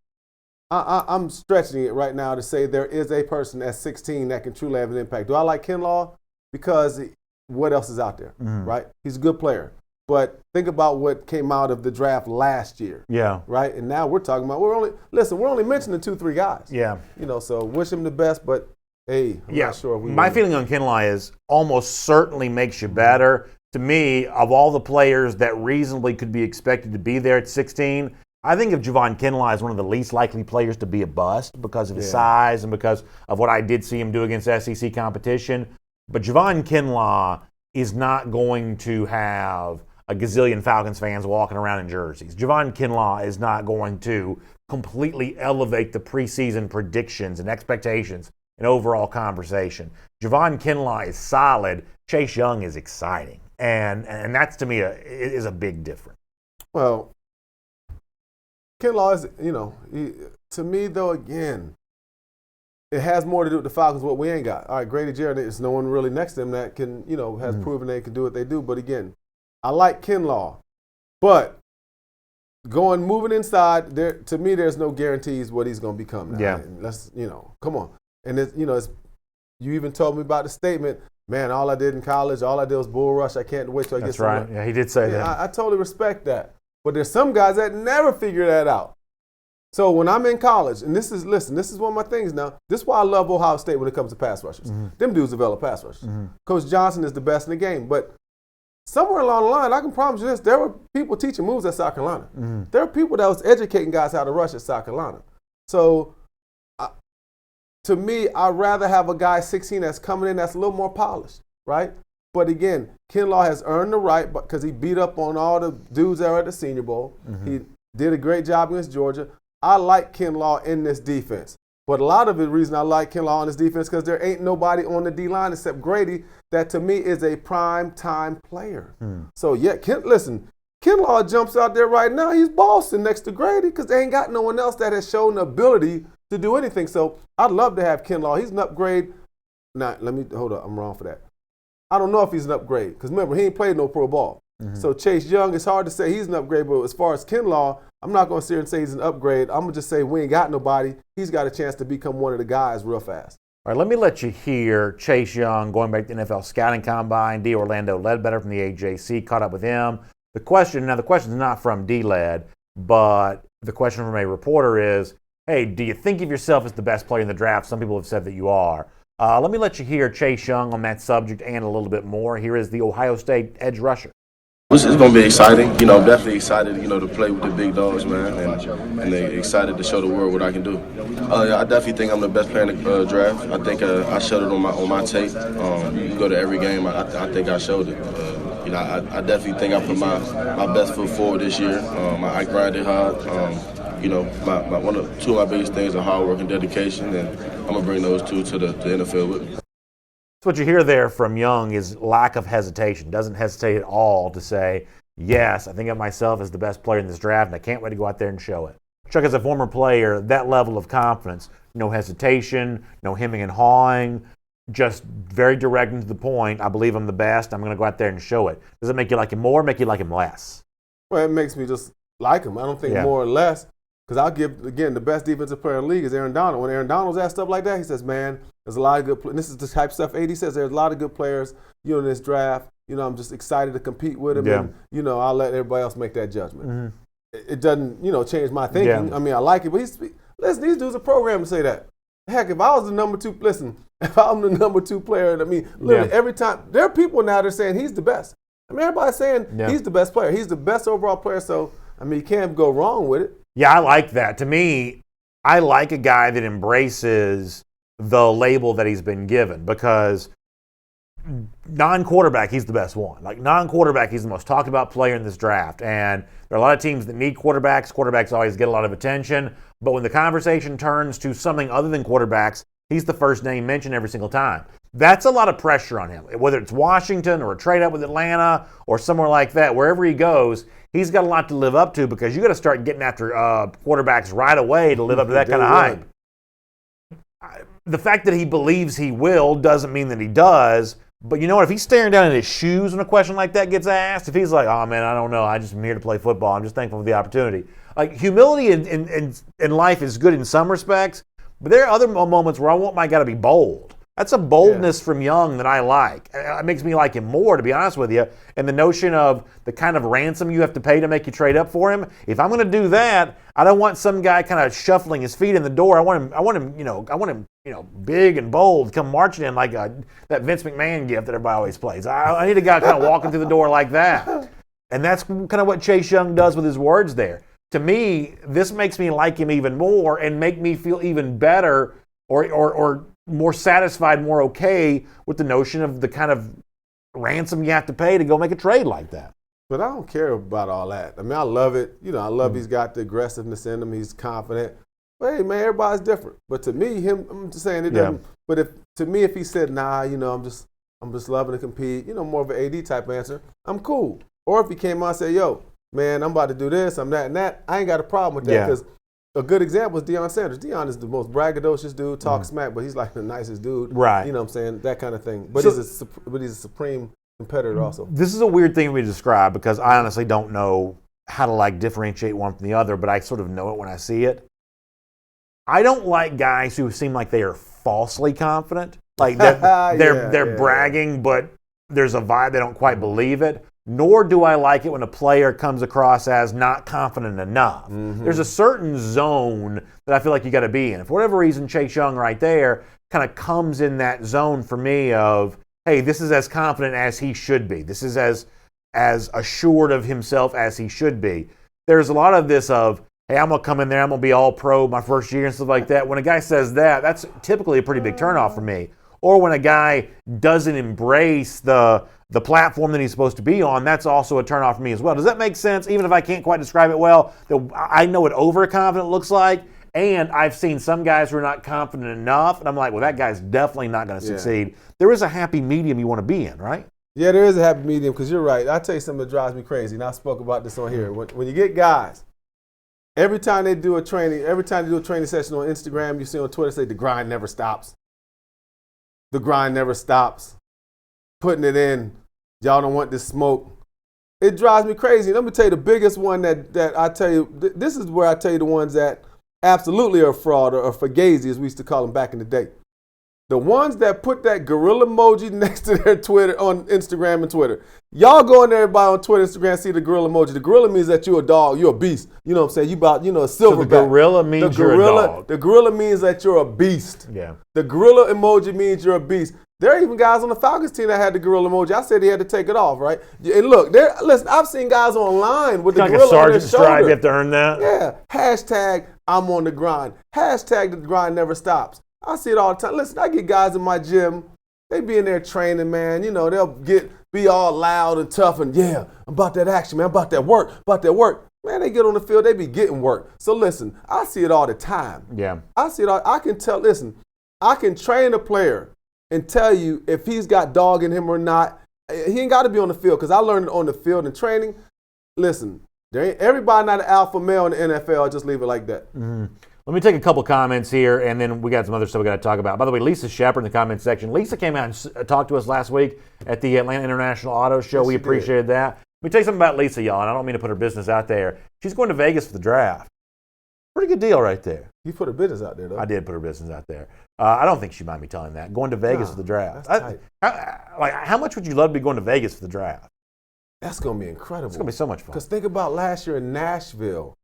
I'm stretching it right now to say there is a person at 16 that can truly have an impact. Do I like Kinlaw? Because what else is out there, right? He's a good player. But think about what came out of the draft last year. Yeah. Right? And now we're talking about, we're only mentioning 2-3 guys. Yeah. So wish him the best, but hey, I'm not sure if we My feeling on Kinlaw is almost certainly makes you better. To me, of all the players that reasonably could be expected to be there at 16, I think of Javon Kinlaw as one of the least likely players to be a bust because of his size and because of what I did see him do against SEC competition. But Javon Kinlaw is not going to have a gazillion Falcons fans walking around in jerseys. Javon Kinlaw is not going to completely elevate the preseason predictions and expectations and overall conversation. Javon Kinlaw is solid. Chase Young is exciting. And that's, to me, is a big difference. Well, Kinlaw is, to me, though, again, it has more to do with the Falcons, what we ain't got. All right, Grady Jarrett, there's no one really next to him that can, has proven they can do what they do. But again, I like Kinlaw. But moving inside, to me, there's no guarantees what he's going to become now. Yeah. And let's, come on. And, you even told me about the statement, man, all I did in college, all I did was bull rush. I can't wait till I get somewhere. That's right. Yeah, he did say that. I totally respect that. But there's some guys that never figure that out. So when I'm in college, and this is one of my things now. This is why I love Ohio State when it comes to pass rushers. Them dudes develop pass rushers. Coach Johnson is the best in the game. But somewhere along the line, I can promise you this, there were people teaching moves at South Carolina. There are people that was educating guys how to rush at South Carolina. So to me, I'd rather have a guy 16 that's coming in that's a little more polished, right? But again, Kinlaw has earned the right because he beat up on all the dudes that were at the Senior Bowl. He did a great job against Georgia. I like Kinlaw in this defense. But a lot of the reason I like Kinlaw in this defense because there ain't nobody on the D-line except Grady that to me is a prime-time player. So, Kinlaw jumps out there right now. He's bossing next to Grady because they ain't got no one else that has shown the ability to do anything. So I'd love to have Kinlaw. He's an upgrade. Now, hold up. I'm wrong for that. I don't know if he's an upgrade because remember, he ain't played no pro ball. So Chase Young, it's hard to say he's an upgrade, but as far as Kinlaw, I'm not going to sit here and say he's an upgrade. I'm going to just say we ain't got nobody. He's got a chance to become one of the guys real fast. All right, let me let you hear Chase Young going back to the NFL Scouting Combine. D. Orlando Ledbetter from the AJC caught up with him. The question is not from D-Led, but the question from a reporter is, hey, do you think of yourself as the best player in the draft? Some people have said that you are. Let me let you hear Chase Young on that subject and a little bit more. Here is the Ohio State edge rusher. It's going to be exciting. Definitely excited, to play with the big dogs, man, and excited to show the world what I can do. I definitely think I'm the best player in the draft. I think I showed it on my tape. You can go to every game. I think I showed it. I definitely think I put my best foot forward this year. I grinded hard. Two of my biggest things are hard work and dedication, and I'm going to bring those two to the NFL with me. So what you hear there from Young is lack of hesitation. Doesn't hesitate at all to say, yes, I think of myself as the best player in this draft, and I can't wait to go out there and show it. Chuck, as a former player, that level of confidence, no hesitation, no hemming and hawing, just very direct and to the point. I believe I'm the best. I'm going to go out there and show it. Does it make you like him more or make you like him less? Well, it makes me just like him. I don't think more or less. Because I'll give, again, the best defensive player in the league is Aaron Donald. When Aaron Donald's asked stuff like that, he says, man, there's a lot of good players. This is the type of stuff AD says. There's a lot of good players, in this draft. I'm just excited to compete with him. Yeah. And, I'll let everybody else make that judgment. It doesn't, change my thinking. Yeah. I mean, I like it. But listen, these dudes are programmed to say that. Heck, if I was the number two, if I'm the number two player, literally every time, there are people now that are saying he's the best. Everybody's saying he's the best player. He's the best overall player. So, you can't go wrong with it. Yeah, I like that. To me, I like a guy that embraces the label that he's been given, because non-quarterback, he's the best one. Like non-quarterback, he's the most talked about player in this draft. And there are a lot of teams that need quarterbacks. Quarterbacks always get a lot of attention. But when the conversation turns to something other than quarterbacks, he's the first name mentioned every single time. That's a lot of pressure on him. Whether it's Washington or a trade up with Atlanta or somewhere like that, wherever he goes, he's got a lot to live up to, because you got to start getting after quarterbacks right away to live up to that kind of hype. The fact that he believes he will doesn't mean that he does. But you know what? If he's staring down in his shoes when a question like that gets asked, if he's like, oh, man, I don't know. I just am here to play football. I'm just thankful for the opportunity. Like, humility in life is good in some respects, but there are other moments where I want my guy to be bold. That's a boldness from Young that I like. It makes me like him more, to be honest with you. And the notion of the kind of ransom you have to pay to make you trade up for him. If I'm going to do that, I don't want some guy kind of shuffling his feet in the door. I want him, big and bold, come marching in like that Vince McMahon gift that everybody always plays. I need a guy kind of walking through the door like that. And that's kind of what Chase Young does with his words there. To me, this makes me like him even more and make me feel even better or more satisfied, more okay with the notion of the kind of ransom you have to pay to go make a trade like that. But I don't care about all that. I mean, I love it. I love he's got the aggressiveness in him. He's confident. But hey, man, everybody's different. But to me, I'm just saying it doesn't. But if he said, nah, I'm just loving to compete, more of an AD type answer, I'm cool. Or if he came out and said, yo, man, I'm about to do this, I'm that and that, I ain't got a problem with that, because a good example is Deion Sanders. Deion is the most braggadocious dude, talks smack, but he's like the nicest dude. Right. You know what I'm saying? That kind of thing. But he's a supreme competitor also. This is a weird thing for me to describe, because I honestly don't know how to differentiate one from the other, but I sort of know it when I see it. I don't like guys who seem like they are falsely confident. Like they're bragging, but there's a vibe they don't quite believe it. Nor do I like it when a player comes across as not confident enough. Mm-hmm. There's a certain zone that I feel like you got to be in. For whatever reason, Chase Young right there kind of comes in that zone for me of, hey, this is as confident as he should be. This is as assured of himself as he should be. There's a lot of this of, hey, I'm going to come in there, I'm going to be all pro my first year and stuff like that. When a guy says that, that's typically a pretty big turnoff for me. Or when a guy doesn't embrace the platform that he's supposed to be on, that's also a turnoff for me as well. Does that make sense? Even if I can't quite describe it well, I know what overconfident looks like, and I've seen some guys who are not confident enough, and I'm like, well, that guy's definitely not going to succeed. There is a happy medium you want to be in, right? Yeah, there is a happy medium, because you're right. I'll tell you something that drives me crazy, and I spoke about this on here. When you get guys, every time they do a training session on Instagram, you see on Twitter say the grind never stops. The grind never stops. Putting it in. Y'all don't want this smoke. It drives me crazy. Let me tell you the biggest one that I tell you, this is where I tell you the ones that absolutely are fraud or fugazi, as we used to call them back in the day. The ones that put that gorilla emoji next to their Twitter on Instagram and Twitter. Y'all go in there, everybody on Twitter, Instagram, see the gorilla emoji. The gorilla means that you're a dog, you're a beast. You know what I'm saying? You about, a silverback. So the gorilla means you're a dog. The gorilla means that you're a beast. Yeah. The gorilla emoji means you're a beast. There are even guys on the Falcons team that had the gorilla emoji. I said he had to take it off, right? And look, listen, I've seen guys online with the gorilla on their shoulder. Like a sergeant stripe, you have to earn that? Yeah. Hashtag, I'm on the grind. Hashtag, the grind never stops. I see it all the time. Listen, I get guys in my gym. They be in there training, man. They'll be all loud and tough and, yeah, I'm about that action, man. I'm about that work, Man, they get on the field, they be getting work. So listen, I see it all the time. Yeah. I see it all. I can tell, listen, I can train a player and tell you if he's got dog in him or not. He ain't got to be on the field, because I learned it on the field in training. Listen, everybody not an alpha male in the NFL. I'll just leave it like that. Mm-hmm. Let me take a couple comments here, and then we got some other stuff we got to talk about. By the way, Lisa Shepard in the comment section. Lisa came out and talked to us last week at the Atlanta International Auto Show. We appreciated that. Let me tell you something about Lisa, y'all, and I don't mean to put her business out there. She's going to Vegas for the draft. Pretty good deal right there. You put her business out there, though. I did put her business out there. I don't think she'd mind me telling that. Going to Vegas for the draft. That's tight. How much would you love to be going to Vegas for the draft? That's going to be incredible. It's going to be so much fun. Because think about last year in Nashville.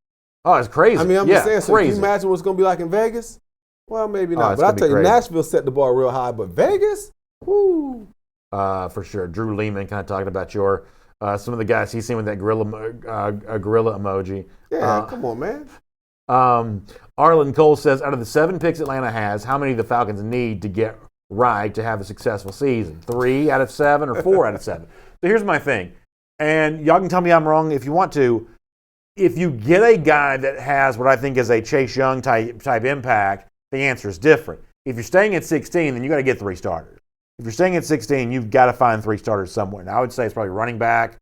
Oh, it's crazy. I mean, I'm just saying, so can you imagine what it's going to be like in Vegas? Well, maybe not. But I'll tell you, Nashville set the bar real high, but Vegas? Woo. For sure. Drew Lehman kind of talking about some of the guys he's seen with that gorilla emoji. Yeah, come on, man. Arlen Cole says, out of the 7 picks Atlanta has, how many do the Falcons need to get right to have a successful season? 3 out of 7 or 4 out of 7? So here's my thing, and y'all can tell me I'm wrong if you want to. If you get a guy that has what I think is a Chase Young type impact, the answer is different. If you're staying at 16, then you got to get 3 starters. If you're staying at 16, you've got to find 3 starters somewhere. Now I would say it's probably running back,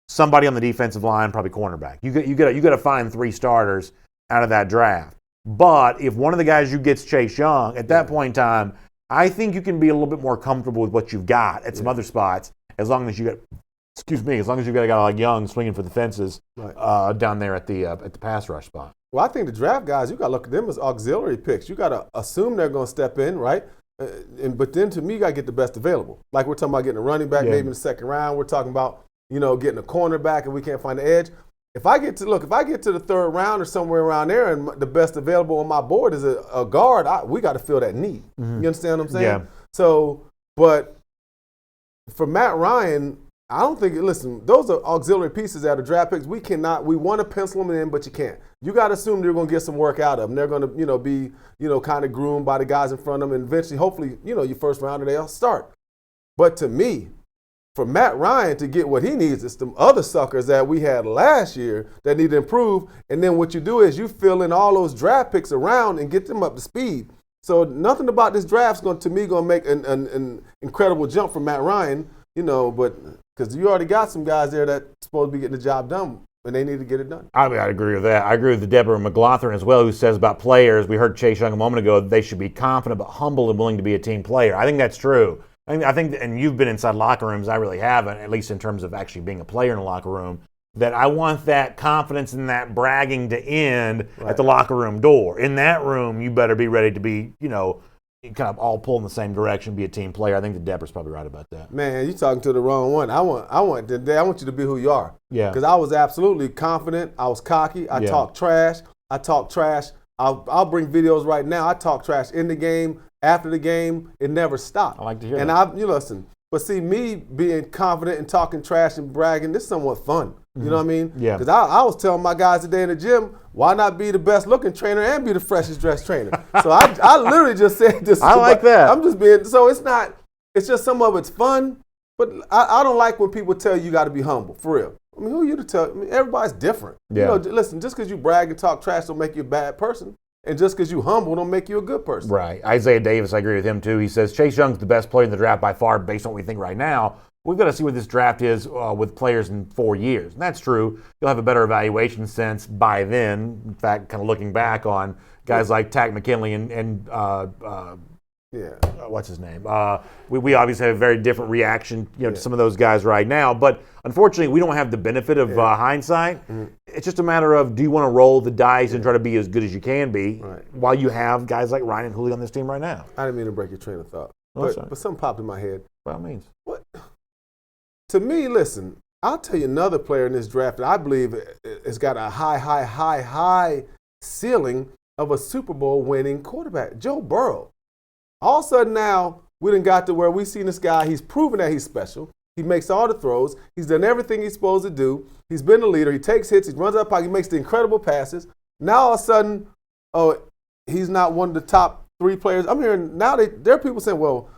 somebody on the defensive line, probably cornerback. You got to find 3 starters out of that draft. But if one of the guys you get's Chase Young, at that point in time, I think you can be a little bit more comfortable with what you've got at some other spots, as long as you got, as long as you've got a guy like Young swinging for the fences down there at the pass rush spot. Well, I think the draft guys, you got to look at them as auxiliary picks. You got to assume they're going to step in, right? But then to me, you got to get the best available. Like we're talking about getting a running back maybe in the second round. We're talking about, getting a cornerback and we can't find the edge. If I get to the third round or somewhere around there and the best available on my board is a guard, we got to fill that need. Mm-hmm. You understand what I'm saying? Yeah. So, but for Matt Ryan, I don't think, listen, those are auxiliary pieces that are draft picks. We want to pencil them in, but you can't. You got to assume they're going to get some work out of them. They're going to, be, kind of groomed by the guys in front of them. And eventually, hopefully, your first rounder, they'll start. But to me, for Matt Ryan to get what he needs, it's the other suckers that we had last year that need to improve. And then what you do is you fill in all those draft picks around and get them up to speed. So nothing about this draft is going to make an incredible jump for Matt Ryan, but because you already got some guys there that's supposed to be getting the job done, and they need to get it done. I agree with that. I agree with Deborah McLaughlin as well, who says about players, we heard Chase Young a moment ago, they should be confident but humble and willing to be a team player. I think that's true. I think, and you've been inside locker rooms, I really haven't, at least in terms of actually being a player in a locker room, that I want that confidence and that bragging to end at the locker room door. In that room, you better be ready to be, kind of all pull in the same direction, be a team player. I think that Deborah's probably right about that. Man, you're talking to the wrong one. I want you to be who you are. Yeah. Because I was absolutely confident. I was cocky. I talk trash. I'll bring videos right now. I talk trash in the game, after the game. It never stopped. I like to hear that. And you listen. But see, me being confident and talking trash and bragging, this is somewhat fun. You know what I mean? Yeah. Because I was telling my guys today in the gym, why not be the best looking trainer and be the freshest dressed trainer? So I literally just said this. I like that. I'm just being, so it's just some of it's fun, but I don't like when people tell you got to be humble, for real. I mean, who are you to tell? I mean, everybody's different. Yeah. Listen, just because you brag and talk trash don't make you a bad person. And just because you humble don't make you a good person. Right. Isaiah Davis, I agree with him too. He says Chase Young's the best player in the draft by far based on what we think right now. We've got to see what this draft is with players in 4 years. And that's true. You'll have a better evaluation sense by then. In fact, kind of looking back on guys like Tack McKinley and what's his name? We obviously have a very different reaction to some of those guys right now. But unfortunately, we don't have the benefit of hindsight. Mm-hmm. It's just a matter of, do you want to roll the dice and try to be as good as you can be while you have guys like Ryan and Julio on this team right now? I didn't mean to break your train of thought. But something popped in my head. By all means. What? To me, listen, I'll tell you another player in this draft that I believe has got a high ceiling of a Super Bowl winning quarterback, Joe Burrow. All of a sudden now, we done got to where we seen this guy. He's proven that he's special. He makes all the throws. He's done everything he's supposed to do. He's been the leader. He takes hits. He runs up pocket. He makes the incredible passes. Now all of a sudden, he's not one of the top 3 players. I'm hearing now there are people saying, well,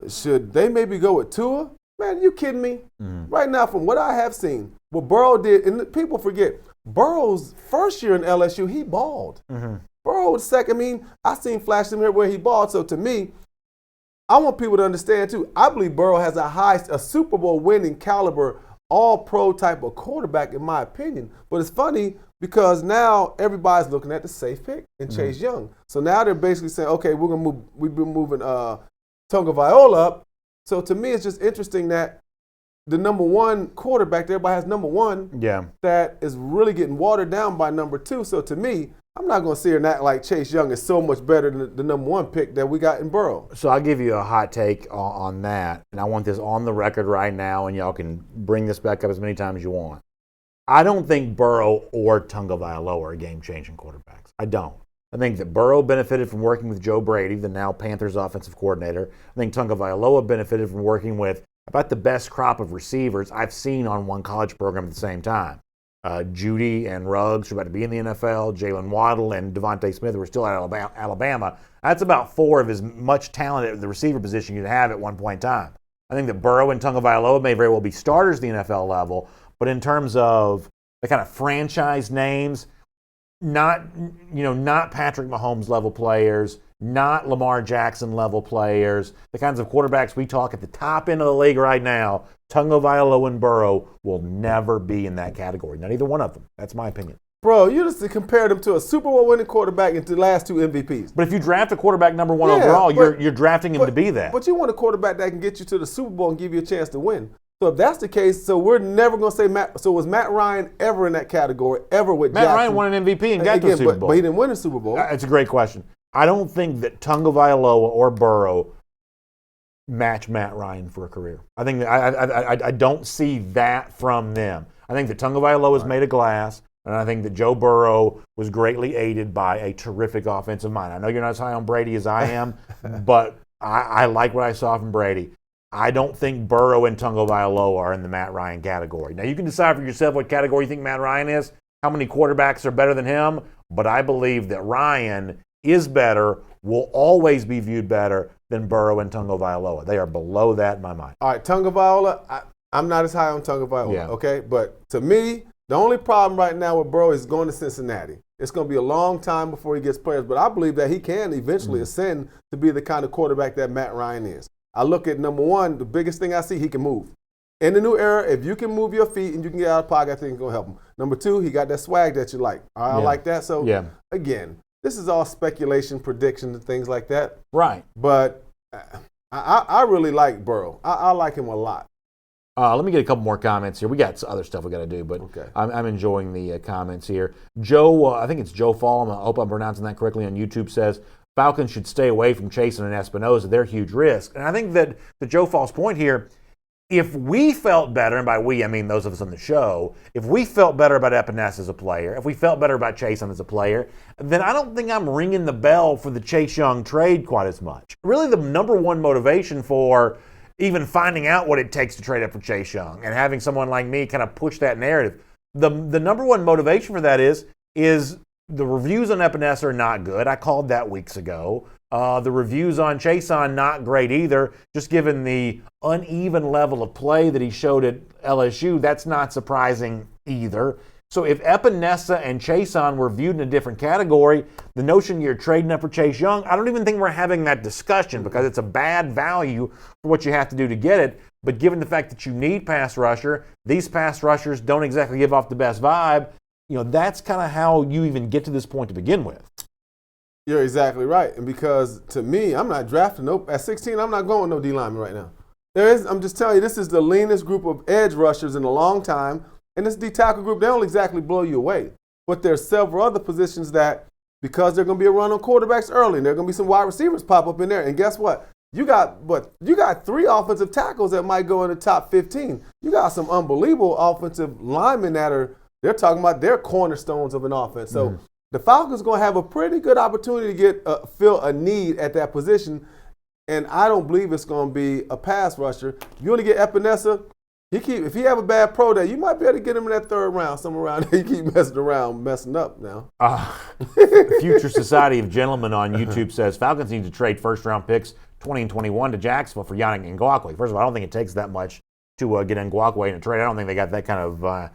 should they maybe go with Tua? Man, you kidding me? Mm-hmm. Right now, from what I have seen, what Burrow did, and people forget, Burrow's first year in LSU, he balled. Mm-hmm. Burrow was second. I mean, I seen flashes here where he balled. So to me, I want people to understand too. I believe Burrow has a Super Bowl winning caliber, all-pro type of quarterback, in my opinion. But it's funny because now everybody's looking at the safe pick in Chase Young. So now they're basically saying, okay, we've been moving Tonga Viola up. So to me, it's just interesting that the number 1 quarterback, everybody has number 1, that is really getting watered down by number 2. So to me, I'm not going to sit here and act like Chase Young is so much better than the number 1 pick that we got in Burrow. So I'll give you a hot take on that, and I want this on the record right now, and y'all can bring this back up as many times as you want. I don't think Burrow or Tonga Vailoa are game-changing quarterbacks. I don't. I think that Burrow benefited from working with Joe Brady, the now Panthers offensive coordinator. I think Tonga Vailoa benefited from working with about the best crop of receivers I've seen on one college program at the same time. Judy and Ruggs, who are about to be in the NFL, Jalen Waddle and Devontae Smith, who are still at Alabama. That's about 4 of as much talent at the receiver position you'd have at one point in time. I think that Burrow and Tagovailoa may very well be starters at the NFL level, but in terms of the kind of franchise names, not Patrick Mahomes level players, not Lamar Jackson level players, the kinds of quarterbacks we talk at the top end of the league right now, Tagovailoa and Burrow will never be in that category. Not either one of them. That's my opinion. Bro, you just compared him to a Super Bowl winning quarterback and to the last 2 MVPs. But if you draft a quarterback number 1 overall, you're drafting him to be that. But you want a quarterback that can get you to the Super Bowl and give you a chance to win. So if that's the case, so we're never going to say Matt. So was Matt Ryan ever in that category, ever with Jackson? Matt Ryan won an MVP and got to the Super Bowl. But he didn't win the Super Bowl. That's a great question. I don't think that Tagovailoa or Burrow match Matt Ryan for a career. I think that I don't see that from them. I think that Tagovailoa is made of glass, and I think that Joe Burrow was greatly aided by a terrific offensive mind. I know you're not as high on Brady as I am, but I like what I saw from Brady. I don't think Burrow and Tagovailoa are in the Matt Ryan category. Now, you can decide for yourself what category you think Matt Ryan is, how many quarterbacks are better than him, but I believe that Ryan is better, will always be viewed better than Burrow and Tagovailoa. They are below that in my mind. All right, Tagovailoa, I'm not as high on Tagovailoa, okay? But to me, the only problem right now with Burrow is going to Cincinnati. It's going to be a long time before he gets players, but I believe that he can eventually ascend to be the kind of quarterback that Matt Ryan is. I look at number 1, the biggest thing I see, he can move. In the new era, if you can move your feet and you can get out of the pocket, I think it's going to help him. Number 2, he got that swag that you like. I like that. So, again, this is all speculation, prediction, and things like that. Right. But I really like Burrow. I like him a lot. Let me get a couple more comments here. We got other stuff we got to do, but I'm enjoying the comments here. Joe, I think it's Joe Fall, I hope I'm pronouncing that correctly on YouTube, says, Falcons should stay away from Chasen and Espinoza. They're huge risk. And I think that to Joe Fall's point here, if we felt better, and by we I mean those of us on the show, if we felt better about Epinesa as a player, if we felt better about Chasen as a player, then I don't think I'm ringing the bell for the Chase Young trade quite as much. Really the number 1 motivation for even finding out what it takes to trade up for Chase Young and having someone like me kind of push that narrative, the number 1 motivation for that is the reviews on Epinesa are not good. I called that weeks ago. The reviews on Chason, not great either. Just given the uneven level of play that he showed at LSU, that's not surprising either. So if Epinesa and Chason were viewed in a different category, the notion you're trading up for Chase Young, I don't even think we're having that discussion because it's a bad value for what you have to do to get it. But given the fact that you need pass rusher, these pass rushers don't exactly give off the best vibe. That's kind of how you even get to this point to begin with. You're exactly right. And because to me, I'm not drafting. Nope. At 16, I'm not going with no D lineman right now. I'm just telling you, this is the leanest group of edge rushers in a long time. And this D tackle group, they don't exactly blow you away. But there's several other positions that, because they're going to be a run on quarterbacks early, and there are going to be some wide receivers pop up in there. And guess what? You got 3 offensive tackles that might go in the top 15. You got some unbelievable offensive linemen they're talking about their cornerstones of an offense. So the Falcons are going to have a pretty good opportunity to fill a need at that position. And I don't believe it's going to be a pass rusher. If you want to get Epinesa, if he have a bad pro day, you might be able to get him in that 3rd round, somewhere around there. You keep messing up now. Future Society of Gentlemen on YouTube says Falcons need to trade 1st-round picks 20 and 21 to Jacksonville for Yannick Ngakoue. First of all, I don't think it takes that much to get Ngakoue in a trade. I don't think they got that kind of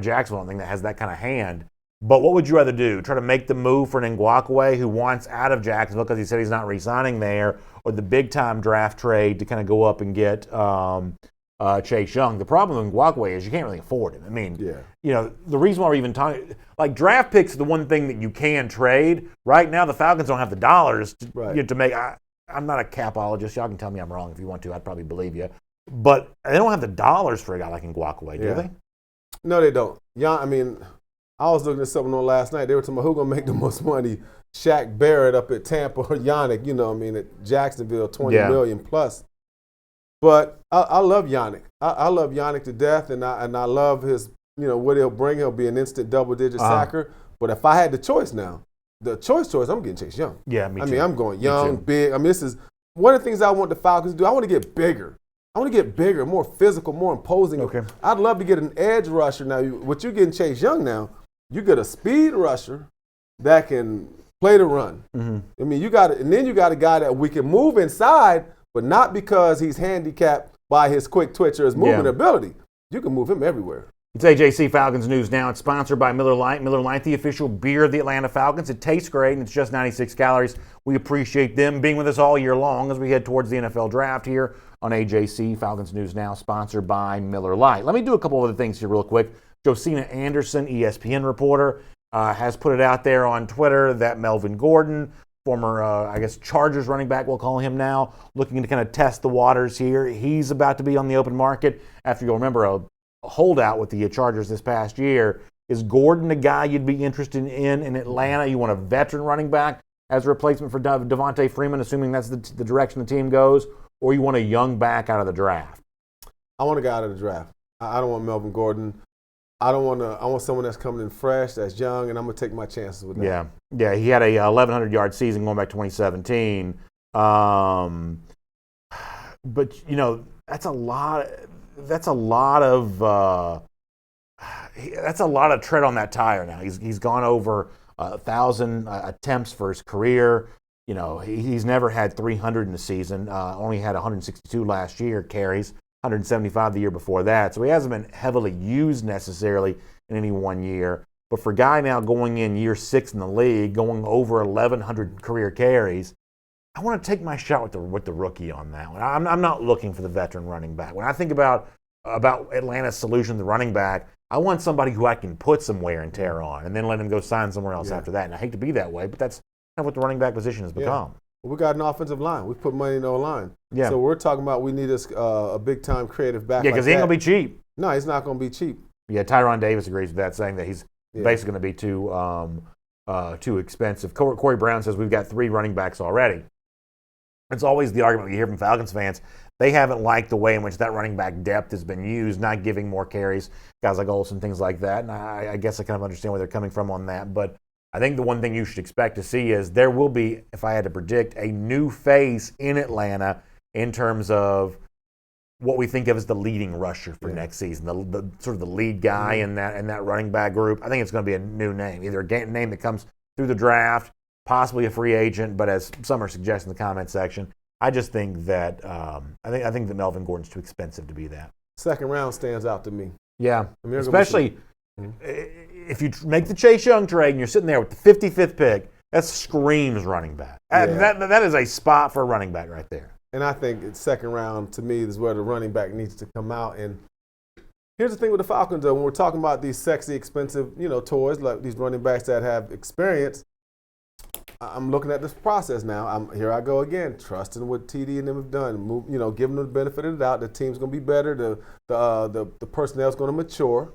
Jacksonville. I don't think that has that kind of hand. But what would you rather do? Try to make the move for an Ngakoue who wants out of Jacksonville because he said he's not re-signing there, or the big-time draft trade to kind of go up and get Chase Young? The problem with Ngakoue is you can't really afford him. I mean, the reason why we're even talking, like draft picks, the one thing that you can trade. Right now, the Falcons don't have the dollars to make. I'm not a capologist. Y'all can tell me I'm wrong if you want to. I'd probably believe you. But they don't have the dollars for a guy like Ngakoue, do they? No, they don't. I was looking at something on last night. They were talking about who's going to make the most money. Shaq Barrett up at Tampa or Yannick, at Jacksonville, $20 million plus. But I love Yannick. I love Yannick to death, and I love his, what he'll bring. He'll be an instant double-digit sacker. But if I had the choice now, I'm getting Chase Young. Yeah, me too. I'm going young, big. This is one of the things I want the Falcons to do. I want to get bigger. I want to get bigger, more physical, more imposing. Okay. I'd love to get an edge rusher now. What you're getting Chase Young now, you get a speed rusher that can play the run. Mm-hmm. I mean, and then you got a guy that we can move inside, but not because he's handicapped by his quick twitch or his movement ability. You can move him everywhere. It's AJC Falcons News Now. It's sponsored by Miller Lite. Miller Lite, the official beer of the Atlanta Falcons. It tastes great, and it's just 96 calories. We appreciate them being with us all year long as we head towards the NFL draft here on AJC Falcons News Now, sponsored by Miller Lite. Let me do a couple of other things here real quick. Josina Anderson, ESPN reporter, has put it out there on Twitter that Melvin Gordon, former, Chargers running back, we'll call him now, looking to kind of test the waters here. He's about to be on the open market after, you'll remember, a holdout with the Chargers this past year. Is Gordon a guy you'd be interested in Atlanta? You want a veteran running back as a replacement for Devontae Freeman, assuming that's the direction the team goes, or you want a young back out of the draft? I want a guy out of the draft. I don't want Melvin Gordon. I want someone that's coming in fresh, that's young, and I'm going to take my chances with that. Yeah, he had a 1,100-yard season going back to 2017. But, that's a lot of tread on that tire now. He's gone over 1,000 attempts for his career. He's never had 300 in the season. Only had 162 last year carries, 175 the year before that. So he hasn't been heavily used necessarily in any one year. But for a guy now going in year 6 in the league, going over 1,100 career carries, I want to take my shot with the rookie on that one. I'm not looking for the veteran running back. When I think about Atlanta's solution to running back, I want somebody who I can put some wear and tear on and then let him go sign somewhere else after that. And I hate to be that way, but that's kind of what the running back position has become. We got an offensive line. We put money in the line. Yeah. So we're talking about we need a big-time creative back. Yeah, because he ain't going to be cheap. No, he's not going to be cheap. Yeah, Tyron Davis agrees with that, saying that he's basically going to be too expensive. Corey Brown says we've got 3 running backs already. It's always the argument we hear from Falcons fans. They haven't liked the way in which that running back depth has been used, not giving more carries, guys like Olsen, things like that. And I guess I kind of understand where they're coming from on that. But I think the one thing you should expect to see is there will be, if I had to predict, a new face in Atlanta in terms of what we think of as the leading rusher for next season, the sort of the lead guy in that running back group. I think it's going to be a new name, either a name that comes through the draft, possibly a free agent, but as some are suggesting in the comment section, I just think that I think that Melvin Gordon's too expensive to be that. Second round stands out to me. Yeah, especially if you make the Chase Young trade and you're sitting there with the 55th pick, that screams running back. Yeah. That is a spot for a running back right there. And I think it's second round, to me, is where the running back needs to come out. And here's the thing with the Falcons, though. When we're talking about these sexy, expensive, toys, like these running backs that have experience, I'm looking at this process now. Here I go again, trusting what TD and them have done. Giving them the benefit of the doubt. The team's going to be better. The personnel's going to mature.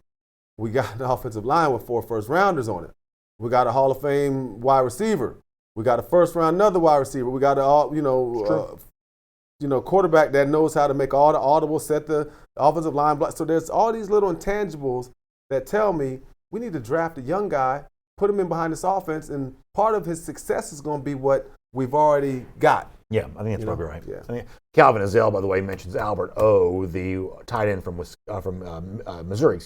We got an offensive line with 4 first-rounders on it. We got a Hall of Fame wide receiver. We got a first-round another wide receiver. We got quarterback that knows how to make all the audibles, set the offensive line block. So there's all these little intangibles that tell me we need to draft a young guy, put him in behind this offense, and part of his success is going to be what we've already got. Yeah, I think that's probably right. Yeah. I mean, Calvin Azell, by the way, mentions Albert O, the tight end from Missouri,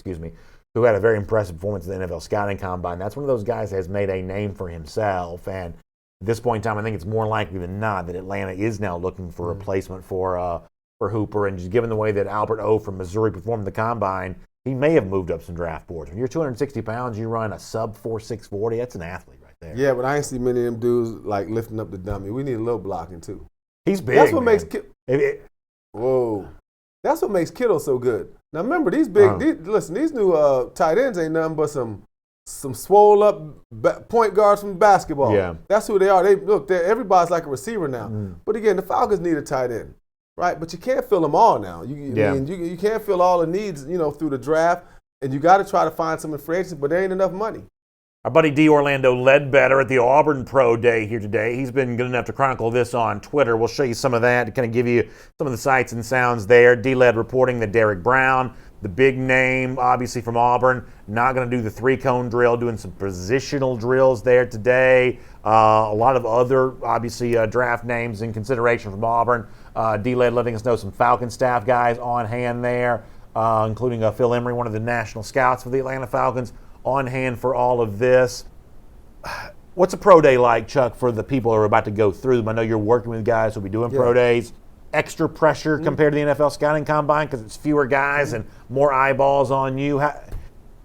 who had a very impressive performance in the NFL scouting combine. That's one of those guys that has made a name for himself. And at this point in time, I think it's more likely than not that Atlanta is now looking for a replacement for Hooper. And just given the way that Albert O from Missouri performed in the combine, he may have moved up some draft boards. When you're 260 pounds, you run a sub 4.6 40, that's an athlete right there. Yeah, but I ain't see many of them dudes like lifting up the dummy. We need a little blocking too. He's big. That's what makes Whoa. That's what makes Kittle so good. Now remember, these these new tight ends ain't nothing but some swole up point guards from basketball. Yeah. That's who they are. Everybody's like a receiver now. But again, the Falcons need a tight end, right? But you can't fill them all now. You can't fill all the needs, through the draft, and you got to try to find some in free agency, but there ain't enough money. Our buddy D. Orlando Ledbetter at the Auburn Pro Day here today. He's been good enough to chronicle this on Twitter. We'll show you some of that to kind of give you some of the sights and sounds there. D-Led reporting that Derrick Brown the big name, obviously from Auburn, not going to do the 3-cone drill, doing some positional drills there today. A lot of other, obviously, draft names in consideration from Auburn. D-Led letting us know some Falcon staff guys on hand there, including Phil Emery, one of the national scouts for the Atlanta Falcons, on hand for all of this. What's a pro day like, Chuck, for the people who are about to go through them? I know you're working with guys who'll be doing pro days. Extra pressure compared to the NFL scouting combine because it's fewer guys and more eyeballs on you.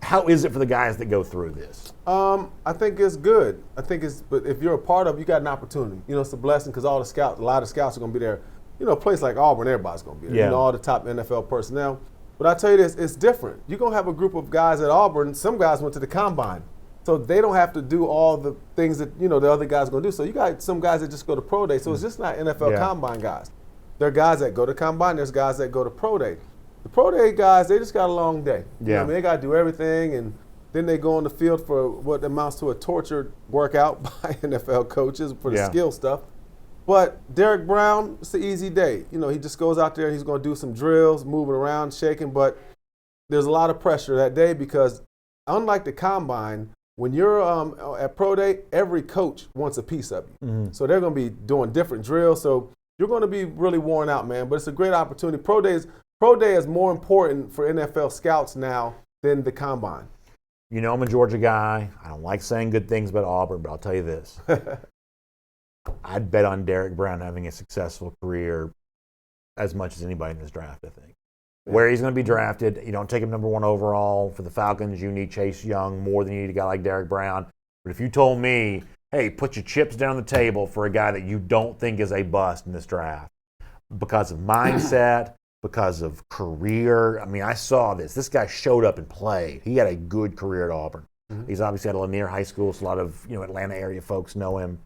How is it for the guys that go through this? I think it's good. But if you're a part of it, you got an opportunity. It's a blessing because a lot of scouts are going to be there. A place like Auburn, everybody's going to be there. Yeah. All the top NFL personnel. But I tell you this, it's different. You're going to have a group of guys at Auburn. Some guys went to the combine. So they don't have to do all the things that, the other guys are going to do. So you got some guys that just go to pro day. So it's just not NFL combine guys. There are guys that go to combine. There's guys that go to pro day. The pro day guys, they just got a long day. Yeah. They got to do everything, and then they go on the field for what amounts to a tortured workout by NFL coaches for the skill stuff. But Derek Brown, it's an easy day. He just goes out there and he's going to do some drills, moving around, shaking. But there's a lot of pressure that day because unlike the combine, when you're at pro day, every coach wants a piece of you. Mm-hmm. So they're going to be doing different drills. So you're going to be really worn out, man. But it's a great opportunity. Pro day is more important for NFL scouts now than the combine. I'm a Georgia guy. I don't like saying good things about Auburn, but I'll tell you this. I'd bet on Derek Brown having a successful career as much as anybody in this draft, I think. Yeah. Where he's going to be drafted, you don't take him number 1 overall. For the Falcons, you need Chase Young more than you need a guy like Derek Brown. But if you told me, hey, put your chips down on the table for a guy that you don't think is a bust in this draft because of mindset, because of career. I mean, I saw this. This guy showed up and played. He had a good career at Auburn. Mm-hmm. He's obviously at Lanier High School, so a lot of Atlanta area folks know him.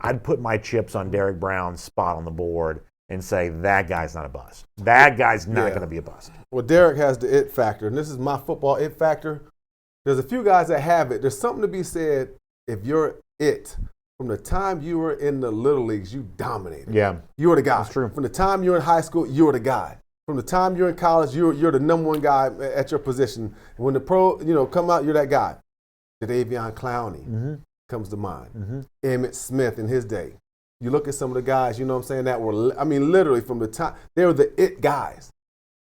I'd put my chips on Derek Brown's spot on the board and say that guy's not a bust. That guy's not going to be a bust. Well, Derek has the it factor, and this is my football it factor. There's a few guys that have it. There's something to be said if you're it. From the time you were in the little leagues, you dominated. Yeah. You were the guy. That's true. From the time you're in high school, you were the guy. From the time you're in college, you're the number 1 guy at your position. When the pro, come out, you're that guy. Jadeveon Clowney comes to mind. Mm-hmm. Emmitt Smith in his day. You look at some of the guys, that were, literally from the time, they were the it guys.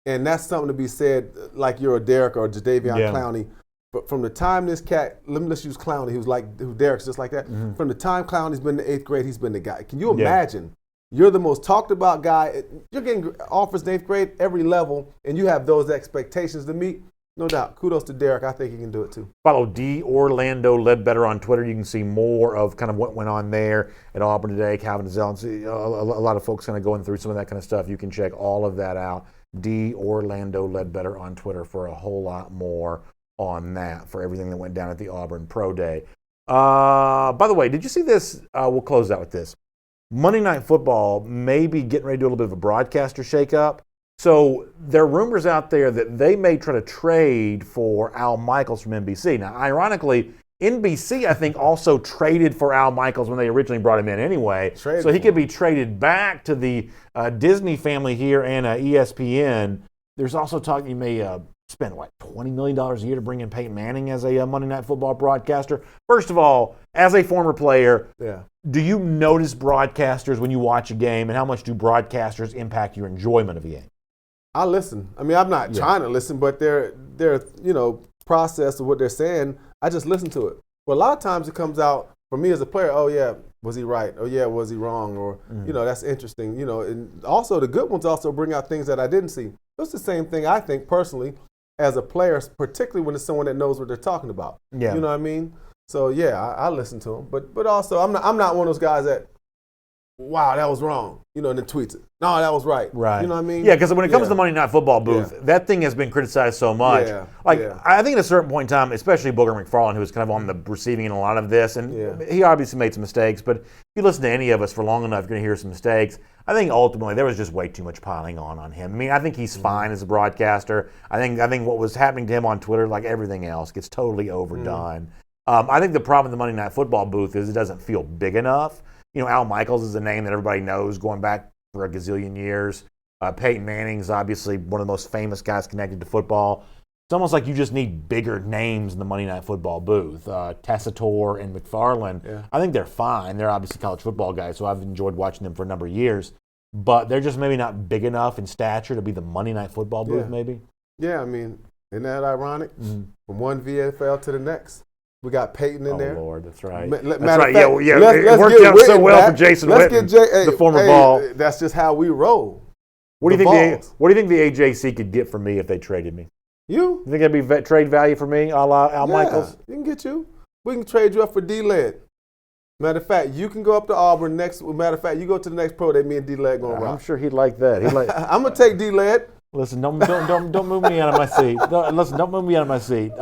And that's something to be said, like you're a Derek or a Jadeveon Clowney. But from the time this cat, let's use Clowney, who Derek's just like that. Mm-hmm. From the time Clowney's been in the 8th grade, he's been the guy. Can you imagine? You're the most talked about guy. You're getting offers in 8th grade, every level, and you have those expectations to meet. No doubt. Kudos to Derek. I think he can do it too. Follow D. Orlando Ledbetter on Twitter. You can see more of kind of what went on there at Auburn today. Calvin Zell, a lot of folks kind of going through some of that kind of stuff. You can check all of that out. D. Orlando Ledbetter on Twitter for a whole lot more on that, for everything that went down at the Auburn Pro Day. By the way, did you see this? We'll close out with this. Monday Night Football may be getting ready to do a little bit of a broadcaster shakeup. So there are rumors out there that they may try to trade for Al Michaels from NBC. Now, ironically, NBC, I think, also traded for Al Michaels when they originally brought him in anyway. So he could be traded back to the Disney family here and ESPN. There's also talk he may spend, $20 million a year to bring in Peyton Manning as a Monday Night Football broadcaster. First of all, as a former player, do you notice broadcasters when you watch a game, and how much do broadcasters impact your enjoyment of a game? I listen. I'm not trying to listen, but their process of what they're saying, I just listen to it. But a lot of times it comes out, for me as a player, oh yeah, was he right? Oh yeah, was he wrong? Or, that's interesting. And also the good ones also bring out things that I didn't see. It's the same thing, I think, personally, as a player, particularly when it's someone that knows what they're talking about. Yeah. You know what I mean? So yeah, I listen to them. But also I'm not one of those guys that, wow, that was wrong, and then tweets it. No, that was right. Right. You know what I mean? Yeah, because when it comes to the Monday Night Football booth, that thing has been criticized so much. I think at a certain point in time, especially Booger McFarland, who was kind of on the receiving end a lot of this, and he obviously made some mistakes, but if you listen to any of us for long enough, you're going to hear some mistakes. I think ultimately there was just way too much piling on him. I mean, I think he's fine as a broadcaster. I think what was happening to him on Twitter, like everything else, gets totally overdone. I think the problem with the Monday Night Football booth is it doesn't feel big enough. Al Michaels is a name that everybody knows going back for a gazillion years. Peyton Manning's obviously one of the most famous guys connected to football. It's almost like you just need bigger names in the Monday Night Football booth. Tessitore and McFarland, I think they're fine. They're obviously college football guys, so I've enjoyed watching them for a number of years. But they're just maybe not big enough in stature to be the Monday Night Football booth, maybe. Yeah, I mean, isn't that ironic? From one VFL to the next. We got Peyton in there. Oh, Lord, that's right. That's right. Fact, It worked out so well for Jason Witten, the former Ball. That's just how we roll. What do you think the AJC could get from me if they traded me? You think that'd be trade value for me, a la Al Michaels? We can get you. We can trade you up for D-Led. Matter of fact, you can go up to Auburn next. Matter of fact, you go to the next pro day, me and D-Led going to rock. I'm sure he'd like that. I'm going to take D-Led. Listen, don't move me out of my seat. Don't move me out of my seat.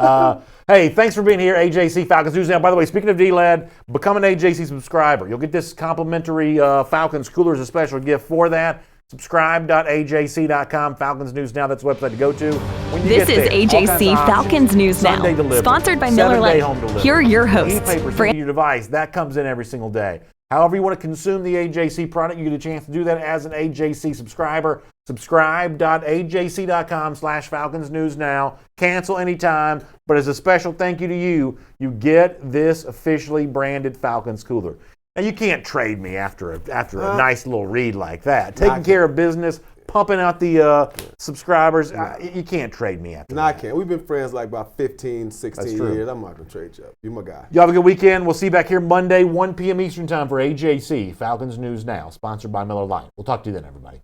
Hey, thanks for being here, AJC Falcons News Now. By the way, speaking of D-Led, become an AJC subscriber. You'll get this complimentary Falcons cooler as a special gift for that. Subscribe.ajc.com. Falcons News Now, that's the website to go to. This is AJC Falcons News Now, sponsored by Miller Lite. Here are your hosts. E-paper to your device. That comes in every single day. However you want to consume the AJC product, you get a chance to do that as an AJC subscriber. Subscribe.ajc.com/Falcons News Now. Cancel anytime, but as a special thank you to you, you get this officially branded Falcons cooler. Now, you can't trade me after a nice little read like that. Taking care of business, pumping out the subscribers, you can't trade me after that. I can't. We've been friends like about 15, 16 years. I'm not going to trade you up. You're my guy. You have a good weekend. We'll see you back here Monday, 1 p.m. Eastern Time for AJC, Falcons News Now, sponsored by Miller Lite. We'll talk to you then, everybody.